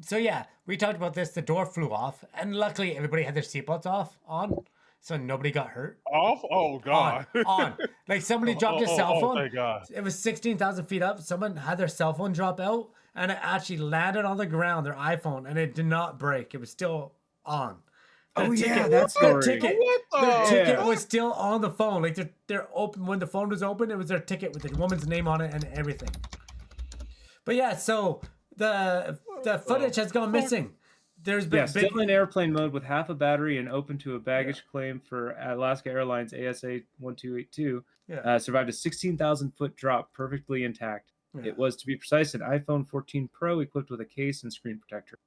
So yeah, we talked about this. The door flew off, and luckily everybody had their seatbelts on, so nobody got hurt. Off? Oh, God. On. Like somebody dropped his cell phone. Thank God. It was 16,000 feet up. Someone had their cell phone drop out, and it actually landed on the ground, their iPhone, and it did not break. It was still on. Oh, Their yeah, that story. Their ticket, What the- their ticket Yeah. was still on the phone. Like they're open when the phone was open. It was their ticket with the woman's name on it and everything. But yeah, so the footage has gone missing. there's been still in airplane mode with half a battery and open to a baggage claim for Alaska Airlines ASA 1282. Survived a 16,000-foot drop perfectly intact. It was, to be precise, an iPhone 14 Pro equipped with a case and screen protector.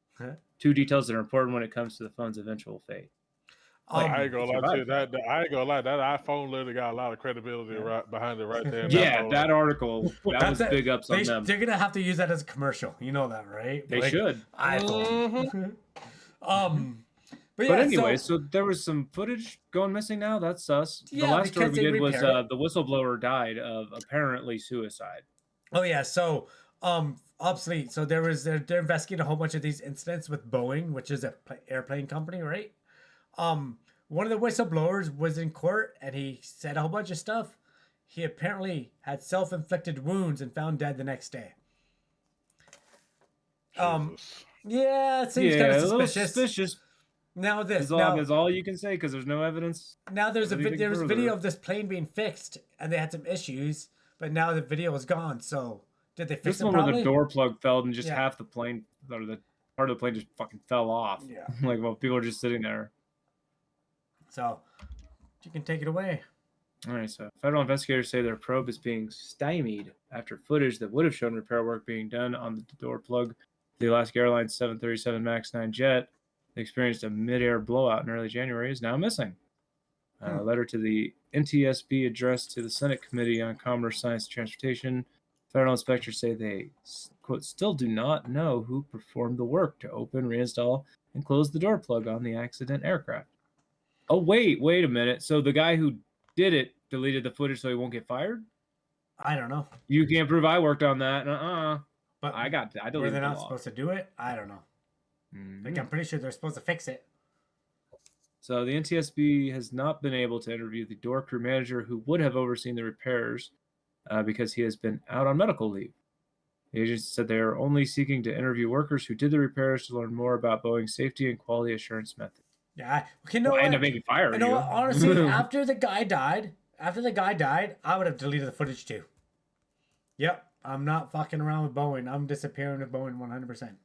Two details that are important when it comes to the phone's eventual fate. I ain't gonna lie to you. I ain't gonna lie. That iPhone literally got a lot of credibility right behind it, right there. That article. That was big ups on them. They're gonna have to use that as a commercial. You know that, right? They should. iPhone. But anyway, so there was some footage going missing now. That's sus. The last story we did was the whistleblower died of apparently suicide. Oh yeah, so obviously, so they're investigating a whole bunch of these incidents with Boeing, which is an airplane company, right? One of the whistleblowers was in court and he said a whole bunch of stuff. He apparently had self-inflicted wounds and found dead the next day. Yeah, it seems kind of suspicious. Now this is all you can say because there's no evidence. Now there's a video of this plane being fixed and they had some issues, but now the video is gone. So did they fix it? This one where the door plug fell and just half the plane, or the part of the plane just fucking fell off. Yeah, like while people are just sitting there. So you can take it away. All right. So federal investigators say their probe is being stymied after footage that would have shown repair work being done on the door plug. The Alaska Airlines 737 MAX 9 jet experienced a midair blowout in early January is now missing. A letter to the NTSB addressed to the Senate Committee on Commerce, Science, and Transportation. Federal inspectors say they, quote, still do not know who performed the work to open, reinstall, and close the door plug on the accident aircraft. Oh, wait a minute. So the guy who did it deleted the footage so he won't get fired? I don't know. You can't prove I worked on that. But I deleted were they not supposed to do it? I don't know. Like, I'm pretty sure they're supposed to fix it. So the NTSB has not been able to interview the door crew manager who would have overseen the repairs because he has been out on medical leave. The agency said they are only seeking to interview workers who did the repairs to learn more about Boeing's safety and quality assurance methods. Yeah, end up making fire. Honestly, after the guy died, I would have deleted the footage too. Yep, I'm not fucking around with Boeing. I'm disappearing with Boeing 100%.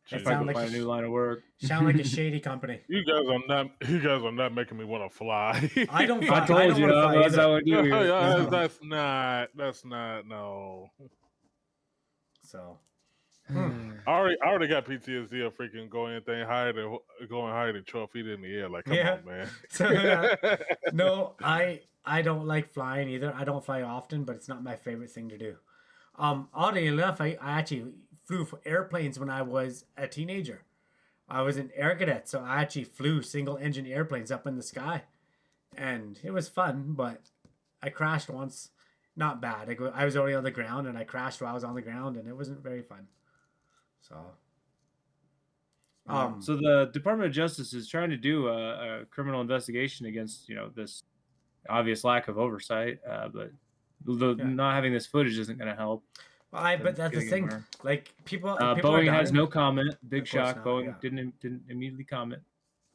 It sounds like a new line of work. Sound like a shady company. You guys are not making me want to fly. I don't fly. I told you that's how I do. That's not no. So I already got PTSD of freaking going higher than 12 feet in the air. Like, come on, man. So, no, I don't like flying either. I don't fly often, but it's not my favorite thing to do. Oddly enough, I actually flew for airplanes when I was a teenager. I was an air cadet, so I actually flew single-engine airplanes up in the sky, and it was fun. But I crashed once. Not bad. I was already on the ground, and I crashed while I was on the ground, and it wasn't very fun. So the Department of Justice is trying to do a criminal investigation against this obvious lack of oversight, but not having this footage isn't going to help. But that's the thing. Like people Boeing has no comment. Big shock. Boeing didn't immediately comment.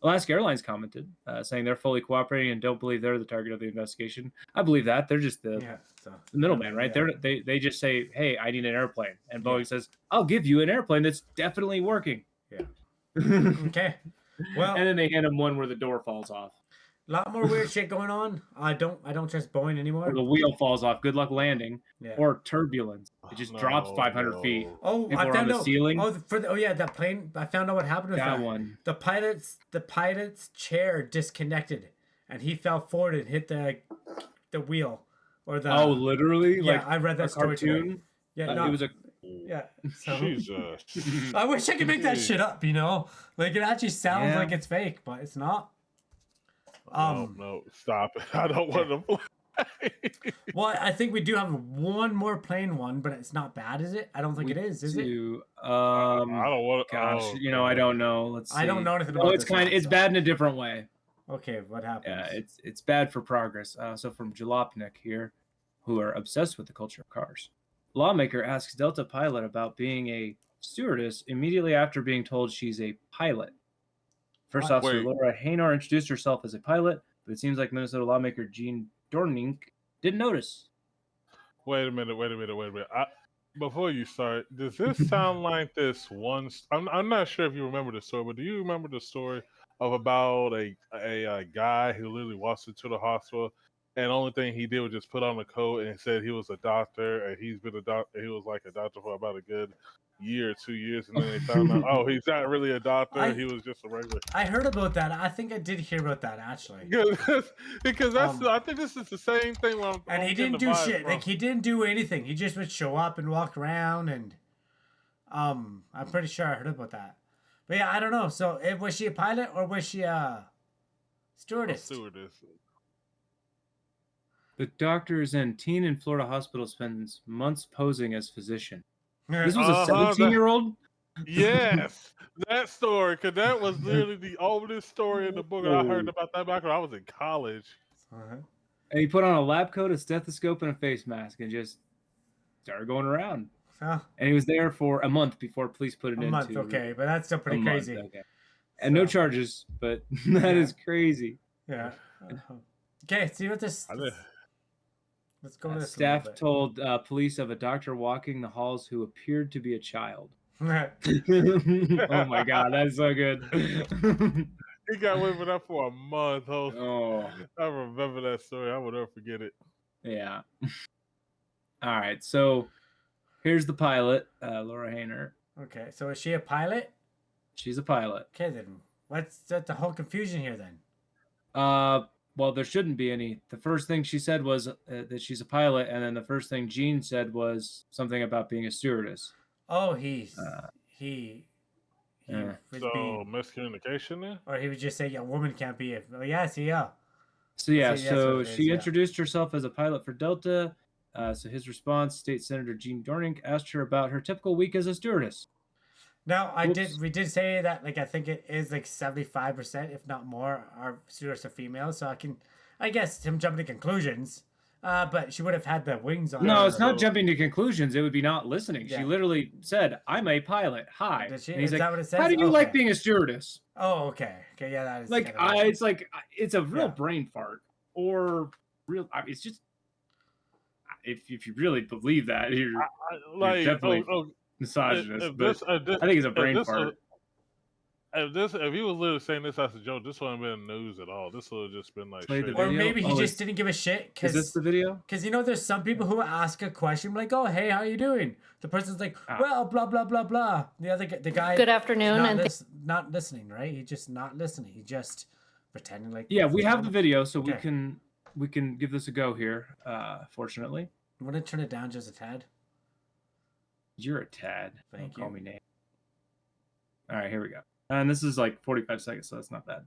Alaska Airlines commented, saying they're fully cooperating and don't believe they're the target of the investigation. I believe that. They're just the middleman, right? Yeah. They just say, hey, I need an airplane. And Boeing says, I'll give you an airplane that's definitely working. Yeah. Okay. Well, and then they hand them one where the door falls off. A lot more weird shit going on. I don't trust Boeing anymore. Or the wheel falls off. Good luck landing. Yeah. Or turbulence. It just drops 500 feet. Oh, I found out. Ceiling. That plane. I found out what happened with that one. The pilot's chair disconnected, and he fell forward and hit the wheel. Or the. Oh, literally? Yeah, like I read that story too. Yeah, it was a. Yeah. So, Jesus. I wish I could make that shit up. Like it actually sounds like it's fake, but it's not. No, stop it. I don't want to play. Well, I think we do have one more plain one, but it's not bad, is it? I don't think it is it? I don't want to. Gosh, I don't know. Let's see. I don't know anything about this. It's bad in a different way. Okay, what happens? Yeah, it's bad for progress. So from Jalopnik here, who are obsessed with the culture of cars. Lawmaker asks Delta pilot about being a stewardess immediately after being told she's a pilot. First Officer Laura Haynor introduced herself as a pilot, but it seems like Minnesota lawmaker Gene Dornink didn't notice. Wait a minute. Before you start, does this sound like this one? I'm not sure if you remember the story, but do you remember the story of about a guy who literally walks into the hospital, and the only thing he did was just put on a coat and said he was a doctor, and he's been a doctor. He was like a doctor for about a good year or 2 years, and then they found out, oh, he's not really a doctor. He was just a regular. I heard about that. I think I did hear about that actually. Because that's I think this is the same thing. And he didn't do shit. Like he didn't do anything. He just would show up and walk around, and I'm pretty sure I heard about that. But yeah, I don't know. So was she a pilot or was she a stewardess? The doctors in teen in Florida hospital spends months posing as physician. This was a 17-year-old? Yes, that story, because that was literally the oldest story in the book. And I heard about that back when I was in college. And he put on a lab coat, a stethoscope, and a face mask and just started going around. And he was there for a month before police put it into... A month, okay, but that's still pretty crazy. Okay. And no charges, but that is crazy. Yeah. Okay, see what this... Let's go to this. Staff told police of a doctor walking the halls who appeared to be a child. Oh my god, that's so good. He got away with that for a month. Oh, I remember that story. I will never forget it. Yeah. All right, so here's the pilot, Laura Hayner. Okay, so is she a pilot? She's a pilot. Okay, then what's the whole confusion here then? Well, there shouldn't be any. The first thing she said was that she's a pilot, and then the first thing Gene said was something about being a stewardess. Oh, miscommunication there? Or he would just say, yeah, a woman can't be a... Oh, yeah, see, yeah. So she introduced herself as a pilot for Delta. So his response, State Senator Gene Dornick asked her about her typical week as a stewardess. Now, we did say that, like, I think it is like 75%, if not more, our stewardess are female. So I guess him jumping to conclusions. But she would have had the wings on. No, it's not jumping to conclusions. It would be not listening. Yeah. She literally said, "I'm a pilot. Hi." Did she? And he's is like, that what it says? How do you like being a stewardess? Oh, okay. Okay, yeah, that is like it's a real brain fart or real. It's just if you really believe that, you're definitely misogynist. I think it's a brain fart. If he was literally saying this as a joke, this wouldn't have been news at all. This would have just been like, or maybe he just didn't give a shit. Is this the video? Because there's some people who ask a question like, "Oh, hey, how you doing?" The person's like, "Well, blah blah blah blah." The guy. Good afternoon, not listening, right? He's just not listening. He just pretending like. Yeah, we have the video, so we can give this a go here. Fortunately, I'm gonna turn it down just a tad. You're a tad. Thank you. Call me name. All right, here we go. And this is like 45 seconds, so that's not bad.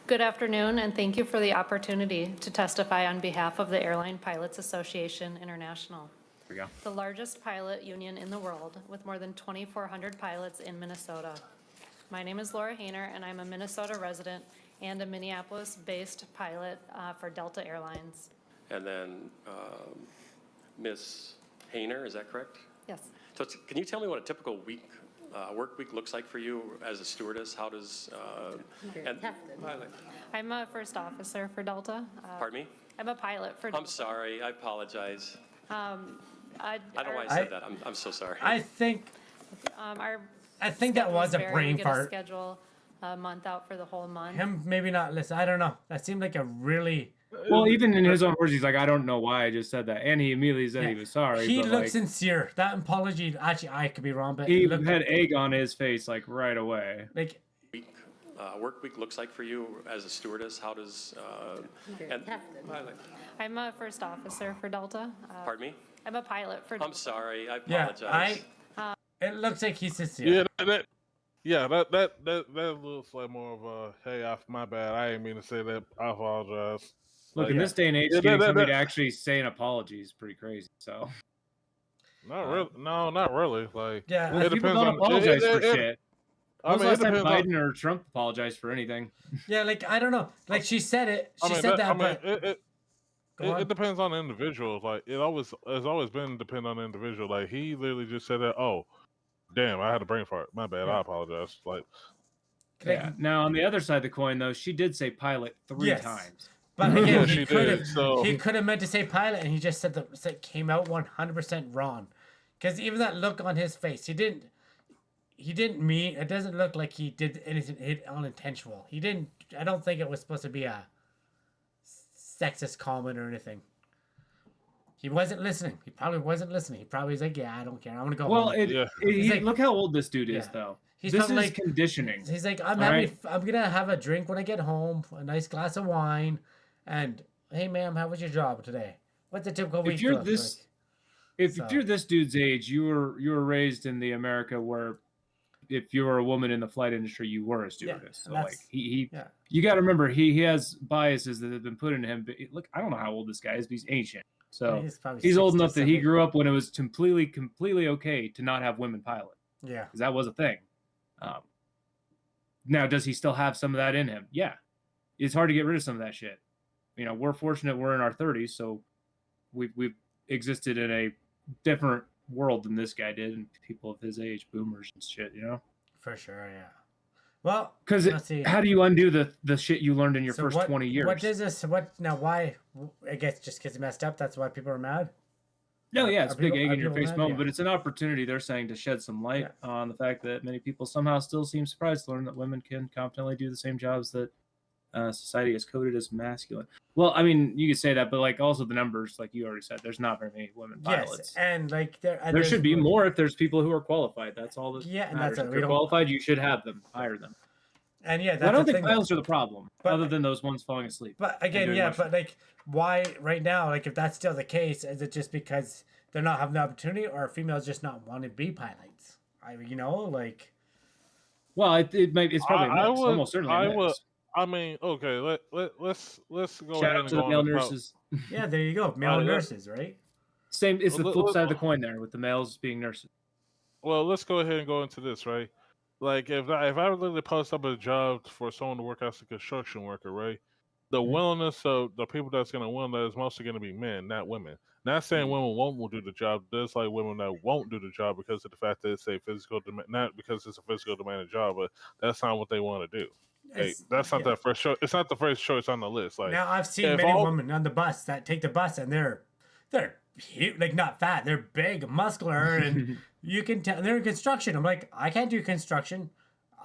Good afternoon, and thank you for the opportunity to testify on behalf of the Airline Pilots Association International. Here we go. The largest pilot union in the world, with more than 2,400 pilots in Minnesota. My name is Laura Hayner, and I'm a Minnesota resident and a Minneapolis-based pilot for Delta Airlines. And then Ms. Hayner, is that correct? Yes. So can you tell me what a typical work week looks like for you as a stewardess? How does... I'm a first officer for Delta. Pardon me? I'm a pilot for Delta. I'm sorry. I apologize. I don't know why I said that. I'm so sorry. I think that was a brain fart. Schedule a month out for the whole month. Him maybe not listen. I don't know. That seemed like a really... Well, even in his own words, he's like, I don't know why I just said that. And he immediately said he was sorry. He looked sincere. That apology, actually, I could be wrong, but... He had egg on his face, like, right away. Like... Work week looks like for you as a stewardess? How does... I'm a first officer for Delta. Pardon me? I'm a pilot for Delta. I'm sorry. I apologize. It looks like he's sincere. That looks like more of a, hey, my bad. I didn't mean to say that. I apologize. Look, in this day and age, getting somebody to actually say an apology is pretty crazy. So, not really. No, not really. Like, people don't apologize for shit. When was the last time Biden or Trump apologized for anything? Yeah, like I don't know. Like she said it. She said that. But it depends on the individual. Like it's always been depend on the individual. Like he literally just said that. Oh, damn! I had a brain fart. My bad. I apologize. Like. Yeah. Now on the other side of the coin, though, she did say pilot three times. But again, he could have meant to say pilot, and he just said came out 100% wrong. Because even that look on his face, he didn't mean, it doesn't look like he did anything unintentional. He didn't, I don't think it was supposed to be a sexist comment or anything. He wasn't listening. He probably wasn't listening. He probably was like, yeah, I don't care. I'm going to go home. Like, look how old this dude is, though. This is like conditioning. He's like, I'm going to have a drink when I get home, a nice glass of wine, and, hey, ma'am, how was your job today? What's a typical week? If you're this dude's age, you were raised in the America where if you were a woman in the flight industry, you were a stewardess. So like you got to remember he has biases that have been put into him. But look, I don't know how old this guy is, but he's ancient. So he's old enough that he grew up when it was completely okay to not have women pilots. Yeah, because that was a thing. Now, does he still have some of that in him? Yeah, it's hard to get rid of some of that shit. You know, we're fortunate we're in our 30s, so we've existed in a different world than this guy did, and people of his age, boomers and shit, you know? For sure, yeah. Well, because how do you undo the shit you learned in your first 20 years? What is this? Why? I guess just because he messed up, that's why people are mad? No, yeah, it's a big egg in your face moment, but it's an opportunity, they're saying, to shed some light on the fact that many people somehow still seem surprised to learn that women can competently do the same jobs that society has coded as masculine. Well, I mean, you could say that, but like also the numbers, like you already said, there's not very many women pilots. Yes, and like there should be more if there's people who are qualified. That's all that and matters. that's if you're qualified, you should have them, hire them. And that's I don't think pilots are the problem, other than those ones falling asleep. But again, but like, why right now? Like, if that's still the case, is it just because they're not having the opportunity, or females just not want to be pilots? Like. Well, it's probably almost certainly a mix. I mean, okay, let's go Shout ahead out to the male nurses. Yeah, there you go, male nurses, right? Same. It's the flip side of the coin there, with the males being nurses. Well, let's go ahead and go into this, right? Like, if I literally post up a job for someone to work as a construction worker, right? The willingness of the people that's going to win that is mostly going to be men, not women. Not saying women won't do the job. There's like women that won't do the job because of the fact that it's a physical demand, not because it's a physical demanding job, but that's not what they want to do. Hey, that's not their first choice. It's not the first choice on the list. Like, now, I've seen many women on the bus that take the bus, and they're huge, like not fat, they're big, muscular, and you can tell they're in construction. I'm like, I can't do construction.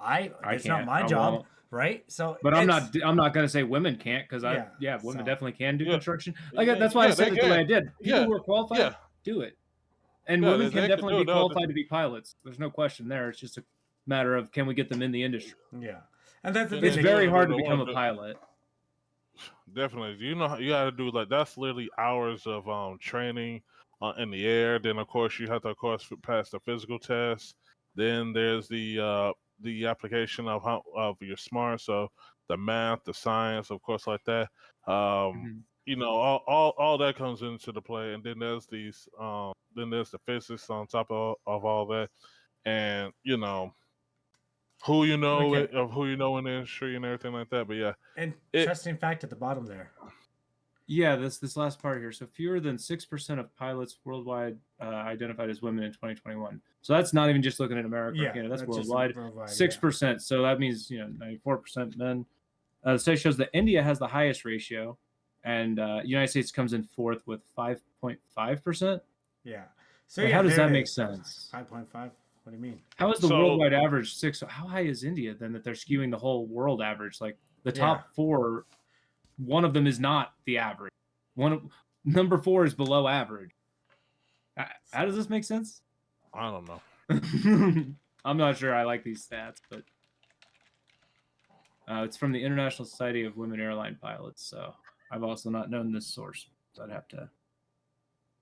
It's not my job, right? So, but I'm not gonna say women can't, because women definitely can do construction. Like that's why I said it the way I did. People who are qualified, do it, and women can definitely be qualified to be pilots. There's no question there. It's just a matter of, can we get them in the industry? Yeah. And that's it's very hard to become a pilot. Definitely. You know, you got to do that's literally hours of training in the air. Then of course you have to pass the physical test. Then there's the application of your smart, so the math, the science, of course, like that. You know, all that comes into the play, and then there's there's the physics on top of all that, and you know. Who you know in the industry and everything like that, but yeah. And interesting fact at the bottom there. Yeah, this last part here. So fewer than 6% of pilots worldwide identified as women in 2021. So that's not even just looking at America. Yeah, that's worldwide. 6%. Yeah. So that means 94% men. The study shows that India has the highest ratio, and United States comes in fourth with 5.5%. Yeah. So how does that make sense? 5.5. What do you mean? How is the worldwide average 6? How high is India then that they're skewing the whole world average? Like the top 4, one of them is not the average. Number 4 is below average. How does this make sense? I don't know. I'm not sure I like these stats, but it's from the International Society of Women Airline Pilots. So I've also not known this source, so I'd have to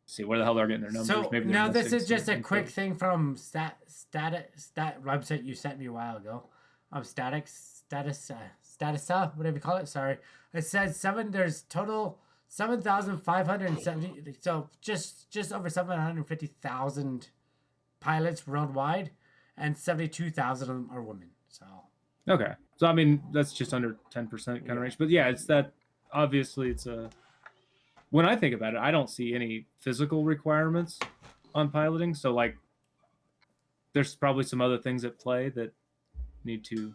see where the hell they're getting their numbers. So maybe now this is just a quick thing from stat website you sent me a while ago. Status, whatever you call it. Sorry, it says there's total 7,570. So just over 750,000 pilots worldwide, and 72,000 of them are women. So okay, so I mean that's just under 10% kind of range. But yeah, it's that obviously it's a. When I think about it, I don't see any physical requirements on piloting. So, like, there's probably some other things at play that need to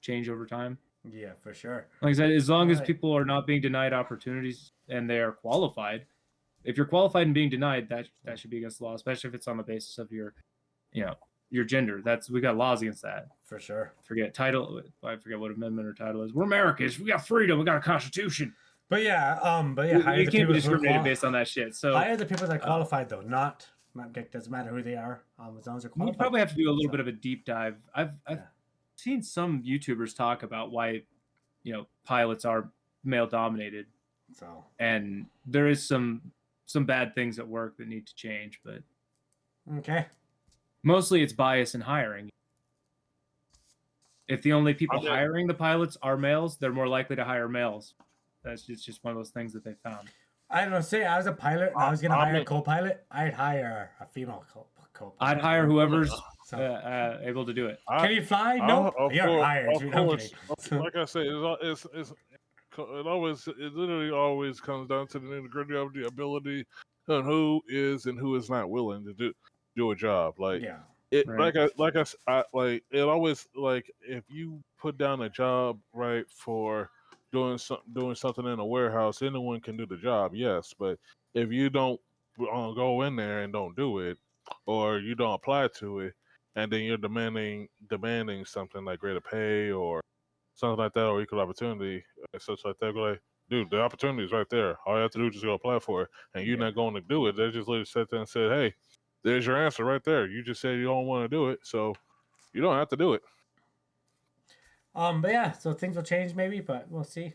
change over time. Yeah, for sure. Like I said, as long as people are not being denied opportunities and they are qualified, if you're qualified and being denied, that should be against the law, especially if it's on the basis of your, your gender. We got laws against that. For sure. I forget what amendment or title is. We're Americans. We got freedom. We got a constitution. But yeah, hire You the can't people be who discriminated qual- based on that shit. So hire the people that are qualified though, not doesn't matter who they are. As long as they're we qualified. probably have to do a little bit of a deep dive. I've seen some YouTubers talk about why, pilots are male dominated, So and there is some bad things at work that need to change, but okay. mostly it's bias in hiring. If the only people hiring the pilots are males, they're more likely to hire males. It's just one of those things that they found. I don't know. Say I was a pilot and I was gonna hire a co-pilot. I'd hire a female co-pilot. I'd hire whoever's able to do it. Can you fly? No, you're hired. Of course, like I said, it literally always comes down to the nitty-gritty of the ability and who is not willing to do a job. Like it, Right. it always like if you put down a job right for doing something in a warehouse, anyone can do the job. Yes, but if you don't go in there and don't do it, or you don't apply to it, and then you're demanding something like greater pay or something like that, or equal opportunity, such like that, go like, dude, the opportunity is right there. All you have to do is just go apply for it, and you're not going to do it. They just literally sat there and said, hey, there's your answer right there. You just said you don't want to do it, so you don't have to do it. But yeah, so things will change maybe, but we'll see.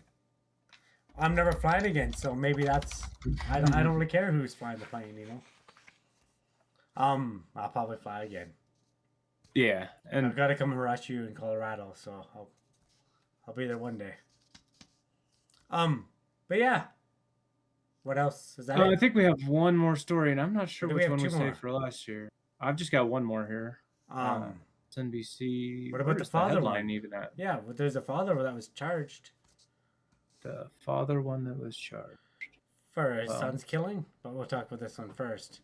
I'm never flying again, so maybe that's I don't really care who's flying the plane, I'll probably fly again. Yeah, and I've got to come and rush you in Colorado, so I'll be there one day. But yeah, what else is that? I think we have one more story, and I'm not sure Or do we which have one we two more? saved for last year. I've just got one more here. It's NBC. What about the Where's father headline one? even at? Yeah, but there's a father that was charged The father one that was charged. for his son's killing, but we'll talk about this one first.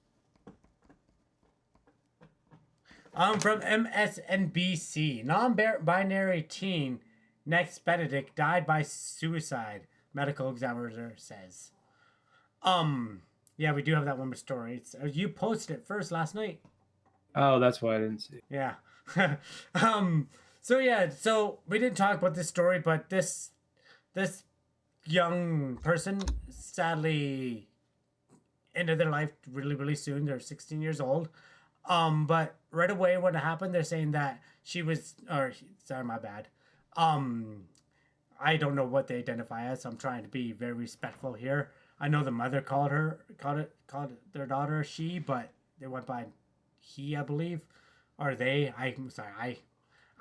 From MSNBC, non-binary teen next Benedict died by suicide. Medical examiner says. Yeah, we do have that one story. You posted it first last night. Oh, that's why I didn't see it. Yeah. So we didn't talk about this story, but this young person sadly ended their life really, really soon. They're 16 years old. But right away when it happened, they're saying that sorry, my bad. I don't know what they identify as, so I'm trying to be very respectful here. I know the mother called their daughter she, but they went by he, I believe, or they. I'm sorry,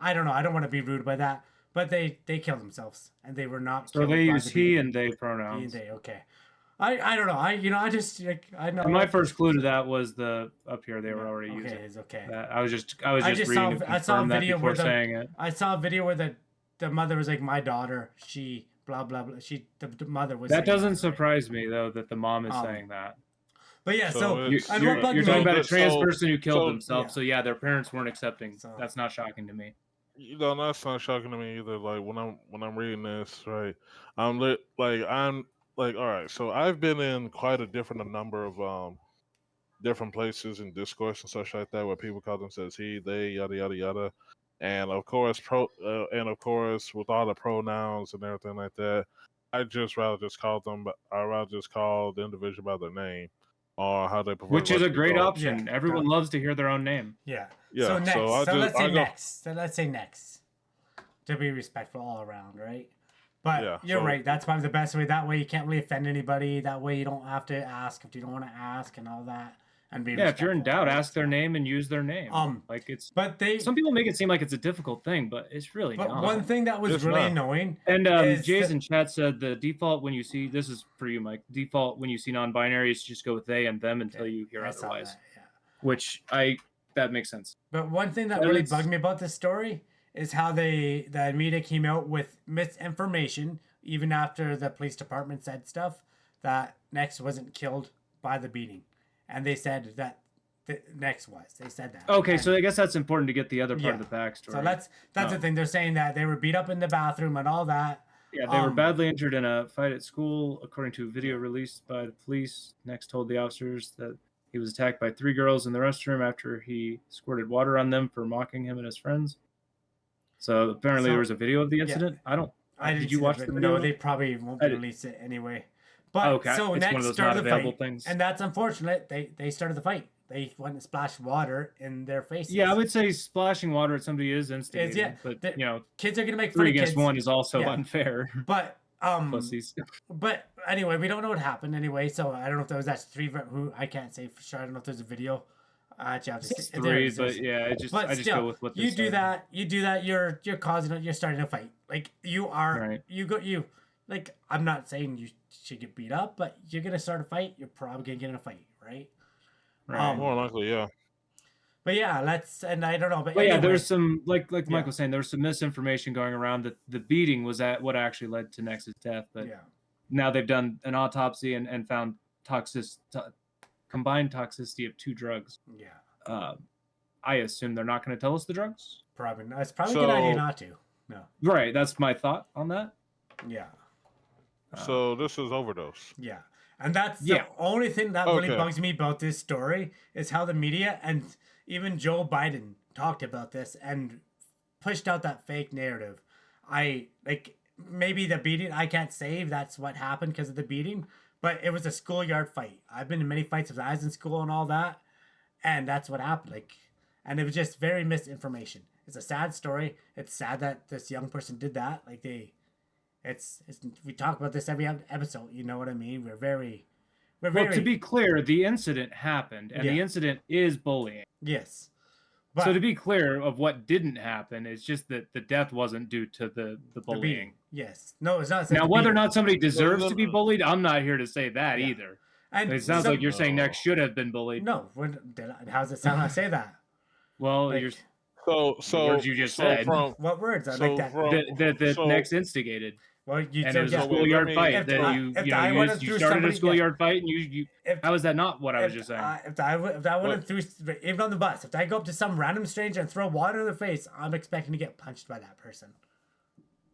I don't know. I don't want to be rude by that, but they killed themselves, and they were not. So they use he and they pronouns. He and they. Okay. I don't know. I just I know. And my first clue to that was the up here they were already using. It's okay. I was just reading to confirm that before saying it. I saw a video where the mother was like, my daughter, she blah blah blah. The mother was. That saying doesn't surprise me though that the mom is saying that. But yeah, so You're talking about a trans person who killed themselves. So yeah, their parents weren't accepting. So- That's not shocking to me. That's not shocking to me either. Like when I'm reading this, right, I'm like, all right. So I've been in quite a number of different places in discourse and such like that where people call themselves he, they, yada yada yada, and of course with all the pronouns and everything like that, I rather just call the individual by their name or how they prefer. Which is a great called. option. Everyone loves to hear their own name. Yeah. Yeah, So next. so Let's say next. To be respectful all around, right? But Yeah, you're so- right. That's probably the best way. That way you can't really offend anybody. That way you don't have to ask if you don't want to ask and all that. And be Yeah, if you're in respectful. doubt, ask their name and use their name. But Some people make it seem like it's a difficult thing, but it's really But not. one thing that was It's really not. annoying. And is Jay's in chat said the default when you see this is for you, Mike. Default when you see non-binary is just go with they and them until you hear I saw otherwise. that, yeah. Which that makes sense. But one thing that But really it's- bugged me about this story is how the media came out with misinformation even after the police department said stuff that Nex wasn't killed by the beating, and they said that the Nex was. They said that. Okay, And so I guess that's important to get the other part Yeah. of the backstory. so that's the thing. They're saying that they were beat up in the bathroom and all that. Yeah, they were badly injured in a fight at school, according to a video released by the police. Next told the officers that he was attacked by 3 girls in the restroom after he squirted water on them for mocking him and his friends. So apparently there was a video of the incident. Did you watch the video? No, they probably won't release it anyway. But okay. so It's next one of those started not the available fight, things. and that's unfortunate. They started the fight. They went and splashed water in their faces. Yeah, I would say splashing water at somebody is instigating. Yeah, but kids are gonna make fun 3 of against kids. 1 is also unfair. But pussies. But anyway, we don't know what happened anyway. So I don't know if that was actually 3. Who I can't say for sure. I don't know if there's a video. Actually, I have to It's 3, but yeah, I just go with what they you do said. that. You do that. You're causing. You're starting a fight. Like you are. Right. Like I'm not saying you should get beat up, but you're gonna start a fight. You're probably gonna get in a fight, right? Right. More likely, yeah. But yeah, and I don't know. But yeah, anyway, there's some like Mike was saying, there was some misinformation going around that the beating was at what actually led to Nex's death. But now they've done an autopsy and found combined toxicity of 2 drugs. Yeah. I assume they're not going to tell us the drugs. Probably not. It's probably a good idea not to. No. Right. That's my thought on that. Yeah. So this is overdose. Yeah. And that's the only thing that really bugs me about this story is how the media and even Joe Biden talked about this and pushed out that fake narrative. Maybe the beating, I can't say that's what happened because of the beating, but it was a schoolyard fight. I've been in many fights when I was in school and all that, and that's what happened. And it was just very misinformation. It's a sad story. It's sad that this young person did that. We talk about this every episode. You know what I mean? Well, to be clear, the incident happened, and the incident is bullying. Yes. So to be clear of what didn't happen, it's just that the death wasn't due to the bullying. Yes. No, it's not. Now, whether or not somebody deserves to be bullied, I'm not here to say that either. And it sounds like you're saying Nex should have been bullied. No. How does it sound I say that? Well, you're... So the words you just said. What words? I like that. That Nex instigated. Well, and it was a schoolyard fight. You started a schoolyard fight, and you how is that not what I was just saying? If I went through, even on the bus, if I go up to some random stranger and throw water in their face, I'm expecting to get punched by that person.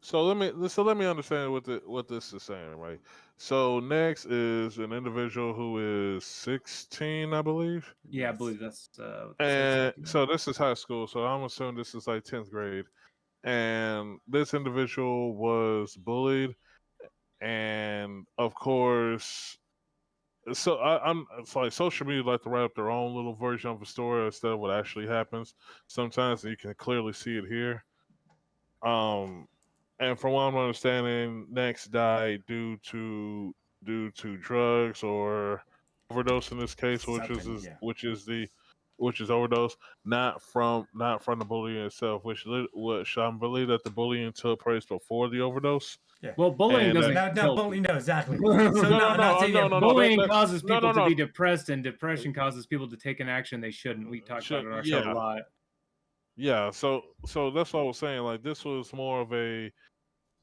So let me understand what this is saying, right? So Nex is an individual who is 16, I believe. Yeah, I believe that's. And so this is high school. So I'm assuming this is like 10th grade. And this individual was bullied, and of course, so it's like social media like to write up their own little version of a story instead of what actually happens sometimes, and you can clearly see it here. And from what I'm understanding, Nex died due to drugs or overdose in this case, which is overdose, not from the bullying itself, which I believe that the bullying took place before the overdose. Yeah. Well, bullying doesn't. Bullying, no, exactly. Bullying causes people to be depressed, and depression causes people to take an action they shouldn't. We talked about it on our show a lot. Yeah, so that's what I was saying. Like, this was more of a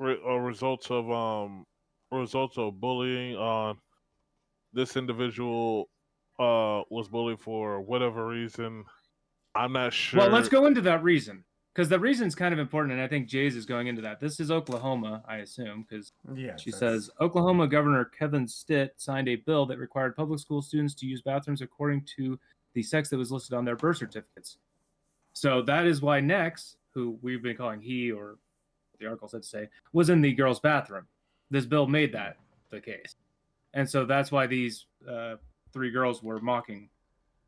result of bullying. This individual was bullied for whatever reason. I'm not sure. Well, let's go into that reason, because the reason's kind of important, and I think Jay's is going into that. This is Oklahoma, I assume, because she says Oklahoma Governor Kevin Stitt signed a bill that required public school students to use bathrooms according to the sex that was listed on their birth certificates. So that is why Nex, who we've been calling he, or the article said to say, was in the girls' bathroom. This bill made that the case, and so that's why these 3 girls were mocking.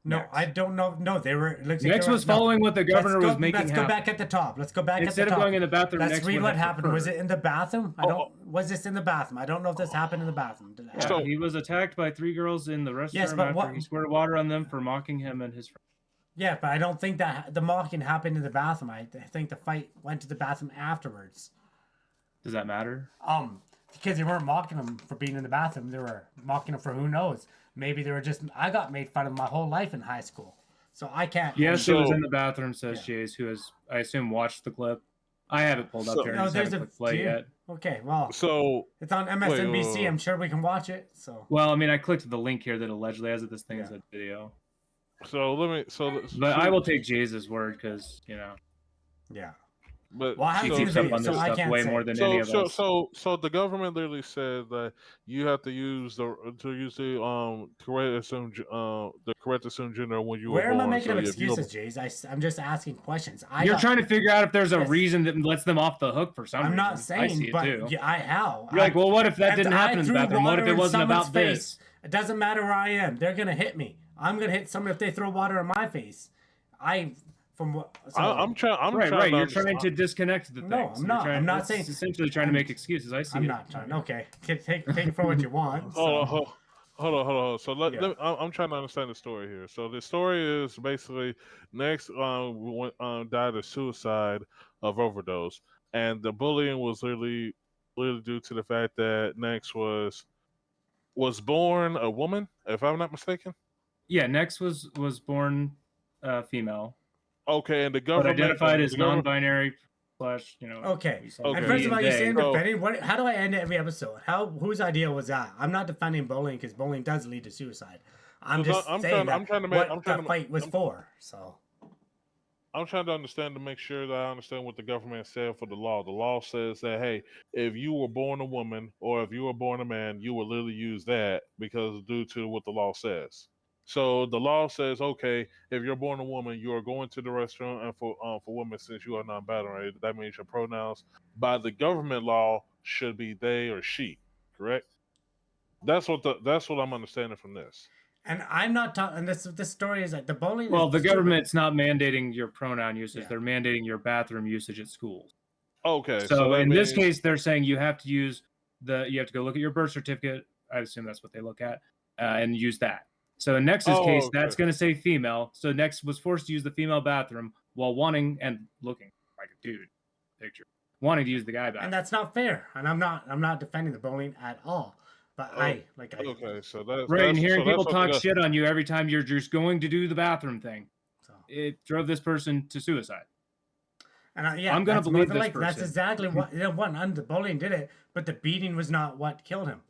No, Nex. I don't know. No, they were. Nex was following what the governor was making happen. Let's go back at the top. Instead of going in the bathroom, let's read what happened. Was it in the bathroom? Was this in the bathroom? I don't know if this happened in the bathroom. He was attacked by 3 girls in the restroom after he squirted water on them for mocking him and his friends. Yeah, but I don't think that the mocking happened in the bathroom. I think the fight went to the bathroom afterwards. Does that matter? Because they weren't mocking him for being in the bathroom. They were mocking him for who knows. Maybe they were just. I got made fun of my whole life in high school, so I can't. Yes, it was in the bathroom. Says Jace, who has, I assume, watched the clip. I haven't pulled up here. No, there's a play yet. Okay, well, it's on MSNBC. I'm sure we can watch it. So. Well, I mean, I clicked the link here that allegedly has it. This thing is a video. So let me. But I will take Jay's word because Yeah. But Well, I She haven't seen keeps the up video, on so this I stuff can't way say. more than any of us. so the government literally said that you have to use the correct assumed gender when you were Where am I born. making So up if you excuses, Jays? I'm just asking questions. You're trying to figure out if there's a Yes. reason that lets them off the hook for some reason. I'm not I saying, see it but too. yeah, I how. You're like, well, what if that didn't happen in the threw bathroom? What if water it in wasn't someone's about face. this? It doesn't matter where I am. They're gonna hit me. I'm gonna hit someone if they throw water in my face. I'm trying. Right. You're to trying to disconnect the thing. No, I'm not. I'm not it's saying- essentially trying to make excuses. I see. I'm it. not trying. Okay, take it for what you want. So. Hold on. So Yeah. I'm trying to understand the story here. So the story is basically Next died of suicide of overdose, and the bullying was literally due to the fact that Next was born a woman, if I'm not mistaken. Yeah, Next was born female, Okay, and the but government identified and as the government- non-binary slash, Okay. we saw Okay. And he first of all, and you they. saying So- defending. How do I end every episode? Whose idea was that? I'm not defending bullying because bullying does lead to suicide. I'm So just I'm saying trying to make- what I'm trying the to- fight was for. So I'm trying to understand to make sure that I understand what the government said for the law. The law says that, hey, if you were born a woman or if you were born a man, you will literally use that because due to what the law says. So the law says, okay, if you're born a woman, you are going to the restroom, and for women, since you are non-binary, that means your pronouns by the government law should be they or she, correct? That's what I'm understanding from this. and I'm not talking. And this story is like the bullying. Well, is the stupid. government's not mandating your pronoun usage; Yeah. they're mandating your bathroom usage at schools. Okay, So that in this means- case, they're saying you have to use you have to go look at your birth certificate. I assume that's what they look at, and use that. So in Next's case, that's going to say female. So Next was forced to use the female bathroom while wanting and looking like a dude, picture, wanting to use the guy bathroom. And that's not fair. And I'm not defending the bullying at all. But okay, so that's Right, and hearing so that's people what talk the- shit on you every time you're just going to do the bathroom thing, So. it drove this person to suicide. And I'm gonna that's believe more this like, That's person. exactly what the bullying did it, but the beating was not what killed him,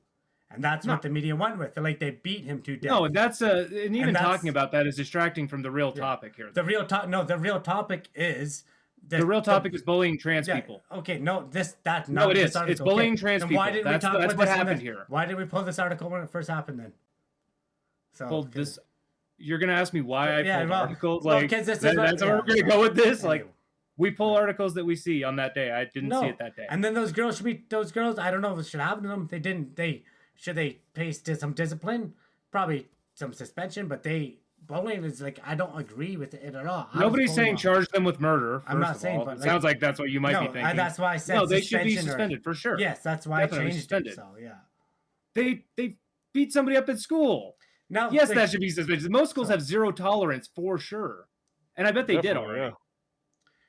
and that's what the media went with. Like they beat him to death. No, that's and even that's- talking about that is distracting from the real topic here. The real topic is The real topic is bullying trans yeah, people. Okay, no, that's No, not. it this is. article. It's bullying Okay, trans then people. Why did That's we talk what about this happened then? here. Why did we pull this article when it first happened then? So Well, this you're gonna ask me why I Yeah, pulled well, articles well, like 'cause this is that's what- where we're gonna go with this. Like Anyway. we pull articles that we see on that day. I didn't see it that day. And then those girls. I don't know what should happen to them. They didn't. Should they pay some discipline? Probably some suspension. But bullying is like I don't agree with it at all. Nobody's saying charge them with murder. I'm not first of saying, all. but, It sounds like that's what you might be No, thinking. that's why I said no. They should be suspension or- suspended for sure. Yes, that's why Definitely I changed suspended. it. So yeah. They beat somebody up at school. No. Yes, they- that should be suspended. Most schools have zero tolerance for sure, and I bet they did Definitely, already. yeah.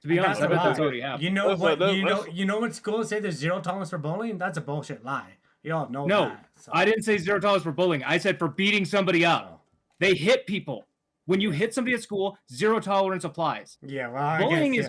To be and honest, I that's a bet that's lie. already happened. You know That's what? what- You that's- know when schools say there's zero tolerance for bullying. That's a bullshit lie. You all know No, that. So. I didn't say zero tolerance for bullying. I said for beating somebody up. They hit people. When you hit somebody at school, zero tolerance applies. Yeah, well, I Bullying guess,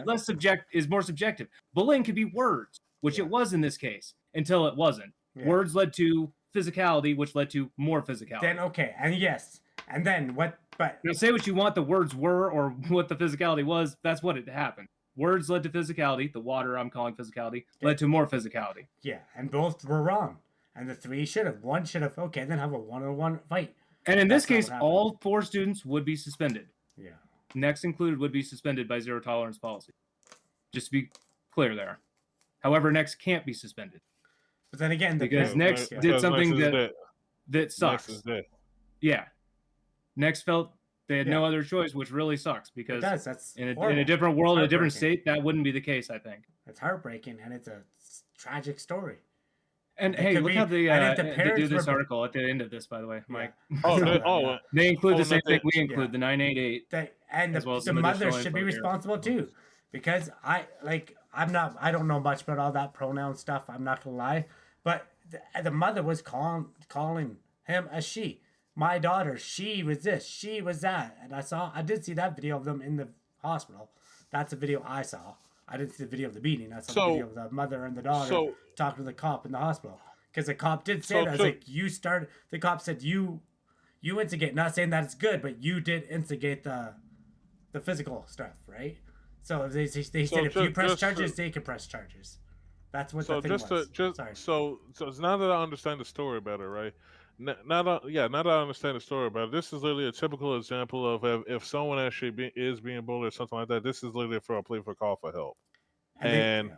is more subjective. Bullying could be words, which it was in this case, until it wasn't. Yeah. Words led to physicality, which led to more physicality. Then okay, and yes, and then what? But Now say what you want the words were or what the physicality was, that's what it happened. Words led to physicality, the water I'm calling physicality, led to more physicality. yeah, and both were wrong, and the three should have. One should have. Okay, then have a one-on-one fight. And in this That's not case, what happened. all 4 students would be suspended. Yeah. Next included would be suspended by zero tolerance policy. Just to be clear there. However, Next can't be suspended But then again, the because parents- Next yeah. did something Next is that dead. Next sucks. is dead. Yeah. Next felt they had no Yeah. other choice, which really sucks It because does. That's in a horrible. different world, in a different Heartbreaking. state, that wouldn't be the case, I think. It's heartbreaking, and it's a tragic story. And It hey, could look be- how and if the they do parents this were- article at the end of this, by the way, Mike. Oh, So, they, yeah. oh, They include Oh, the same no, they- thing we include, the 988. And As well as the some mother additional should be info here. responsible too, because I don't know much about all that pronoun stuff. I'm not gonna lie, but the mother was calling him a she. My daughter, she was this, she was that, and I did see that video of them in the hospital. That's a video I saw. I didn't see the video of the beating. I saw the video of the mother and the daughter talking to the cop in the hospital. Because the cop did say that. The cop said you instigate. Not saying that it's good, but you did instigate the physical stuff, right? So they So said if you press just charges, they can press charges. That's what so the thing just to was. just Sorry. so it's now that I understand the story better, right? Now that I understand the story better, this is literally a typical example of if someone actually is being bullied or something like that. This is literally for a plea for call for help, And they,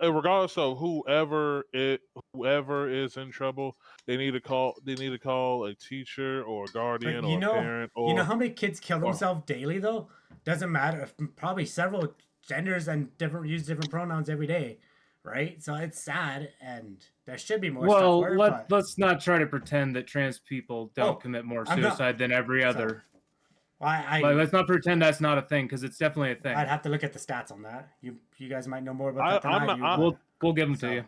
and regardless of whoever is in trouble, they need to call a teacher or a but guardian or a parent you know or how many kids kill or themselves daily though? Doesn't matter. Probably several genders and use different pronouns every day, right? So it's sad, and there should be more stuff Well, for it. let's not try to pretend that trans people don't Oh, commit more I'm not- suicide than every other. Like, Let's not pretend that's not a thing, because it's definitely a thing. I'd have to look at the stats on that. You guys might know more about that than I do. We'll give them So- to you.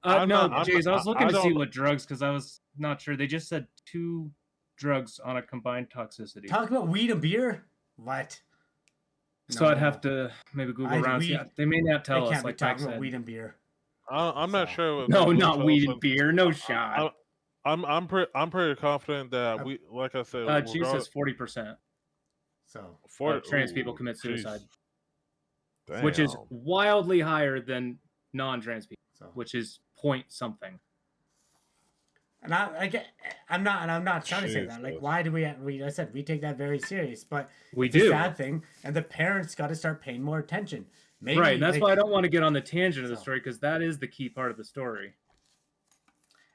I'm No, not- Jays, I was looking I to see don't- what drugs, because I was not sure. They just said 2 drugs on a combined toxicity. Talk about weed and beer. What? So I'd No. have to maybe Google around. weed- Yeah, they may not They tell us, can't be like Mike talking about said. weed and beer. I'm not So- sure. No, not weed and beer. No shot. I'm pretty confident that like I said, G says 40%. So Trans people commit suicide, Damn. which is wildly higher than non-trans people, So which is point something. and I'm not trying to say that. Like, Jesus. why do we? I said we take that very serious, but We it's a do. sad thing, and the parents got to start paying more attention. Maybe, Right, and that's like- why I don't want to get on the tangent of the So- story, because that is the key part of the story.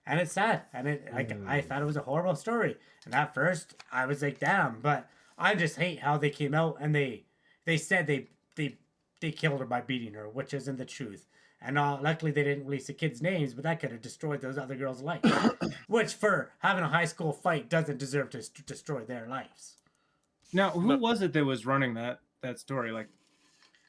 And it's sad, and I thought it was a horrible story. And at first, I was like, damn. But I just hate how they came out and they said they killed her by beating her, which isn't the truth. And luckily they didn't release the kids' names, but that could have destroyed those other girls' lives. Which, for having a high school fight, doesn't deserve to destroy their lives. Now, who was it that was running that story? Like,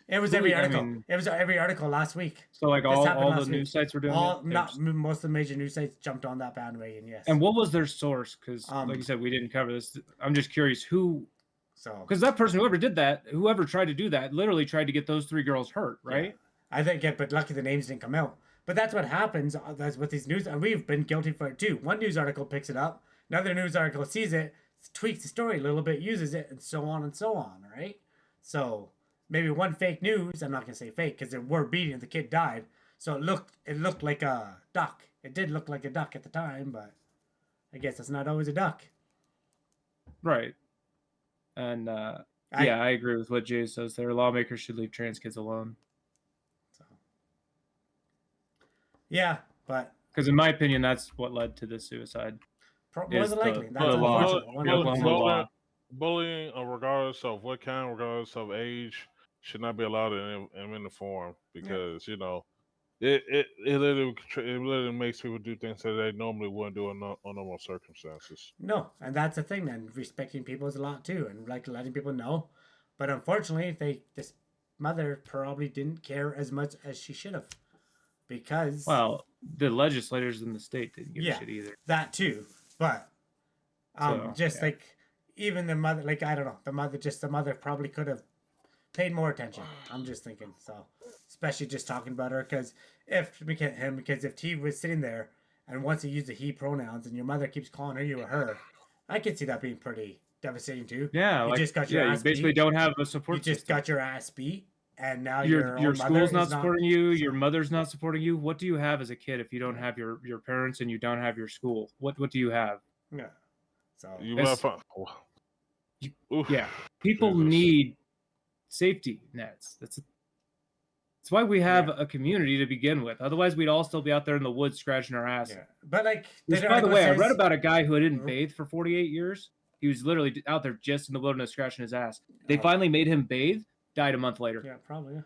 It was Who- every I article. mean- It was every article last week. so like This all happened the last news week. sites were doing All it? not most of the major news sites jumped on that bandwagon. Yes. And what was their source? Because, Um, like you said, we didn't cover this. I'm just curious who, So because that person, whoever tried to do that, literally tried to get those 3 girls hurt, right? I think it, but lucky the names didn't come out. But that's what happens. That's with these news, and we've been guilty for it too. One news article picks it up, another news article sees it, tweaks the story a little bit, uses it, and so on and so on. Right? So maybe one fake news. I'm not gonna say fake because they were beating. The kid died, so it looked like a duck. It did look like a duck at the time, but I guess it's not always a duck. Right. And I agree with what Jay says there. Lawmakers should leave trans kids alone. So yeah, but Because in my opinion, that's what led to the suicide. more Is than the- likely, that's the law. unfortunate. The Oklahoma law. Bullying, regardless of what kind, regardless of age, should not be allowed in any form because it literally makes people do things that they normally wouldn't do under normal circumstances. No, and that's the thing. Then respecting people is a lot too, and like letting people know. But unfortunately, this mother probably didn't care as much as she should have, because Well, the legislators in the state didn't give Yeah. a shit either. that too. But just yeah. like even the mother, like I don't know, the mother probably could have paid more attention. I'm just thinking so, especially just talking about her because if he was sitting there and once he used the he pronouns and your mother keeps calling her you or her, I could see that being pretty devastating too. Yeah, you just got your you ass basically beat. don't have a support You just system. got your ass beat, and now Your own school's mother not is supporting you. Your mother's not supporting you. What do you have as a kid if you don't have your parents and you don't have your school? What do you have? Yeah. So You It's- gotta find. Oof. Yeah, people Jesus. need safety nets. That's why we have a community to begin with. Otherwise, we'd all still be out there in the woods scratching our ass. yeah, but like Which, the by the article way, I says- read about a guy who hadn't Mhm. bathed for 48 years. He was literally out there just in the wilderness scratching his ass. They Oh. finally made him bathe. Died a month later. Yeah, probably. Yeah.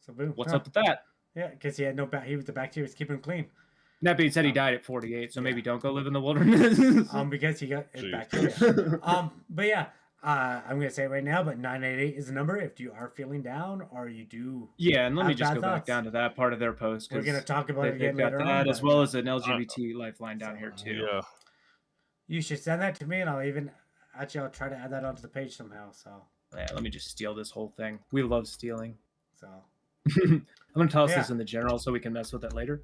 So boom. What's Huh. up with that? Yeah, because he had no the bacteria was keeping him clean. That being said, he died at 48, so maybe don't go live in the wilderness. Because he got his Jeez. bacteria. But yeah, I'm gonna say it right now, but 988 is the number if you are feeling down or you do. Yeah, and let me Have just bad go back thoughts. down to that part of their post. We're 'cause gonna talk about it they've again got later that, on. as but well as an LGBT lifeline down here too. Yeah. you should send that to me, and I'll try to add that onto the page somehow. So Yeah, let me just steal this whole thing. We love stealing. so I'm gonna toss Yeah. this in the general so we can mess with it later.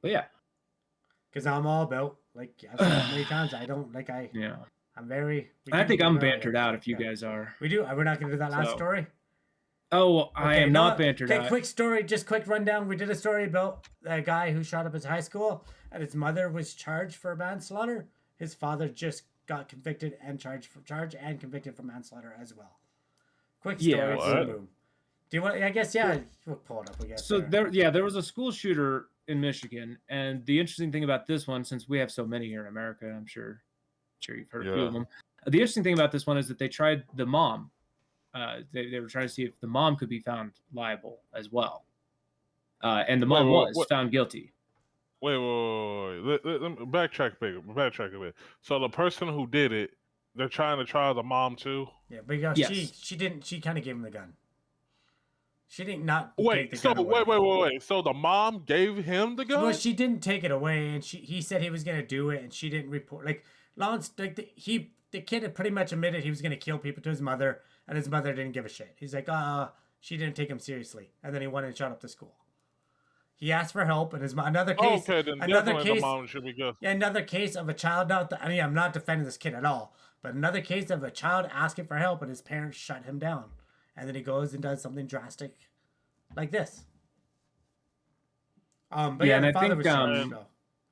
But yeah, because I'm all about like I've said it many times. I don't like yeah. I think I'm bantered out if you guys are. We do. We're not going to do that last So- story. Oh, I am no, not bantered okay, out. quick story, just quick rundown. We did a story about a guy who shot up his high school, and his mother was charged for manslaughter. His father just got convicted and and convicted for manslaughter as well. Quick story. Yeah, what? Boom. Do you want? I guess yeah. We'll pull it up. I guess. So there was a school shooter in Michigan, and the interesting thing about this one, since we have so many here in America, I'm sure you've heard a few of them. The interesting thing about this one is that they tried the mom. They were trying to see if the mom could be found liable as well, and the mom was found guilty. Wait. Let me backtrack a bit. So the person who did it, they're trying to try the mom too. Yeah, because Yes. she didn't. She kind of gave him the gun. She didn't not take Wait. the So gun away. wait. So the mom gave him the gun. Well, she didn't take it away, and he said he was gonna do it, and she didn't report. Like Lawrence, like the kid had pretty much admitted he was gonna kill people to his mother, and his mother didn't give a shit. He's like, she didn't take him seriously, and then he went and shot up the school. He asked for help, and another case. Okay, then another definitely case. the mom should be good. Yeah, another case of a child. I'm not defending this kid at all, but another case of a child asking for help, and his parents shut him down, and then he goes and does something drastic, like this. But Yeah, and the I father think, was charged, so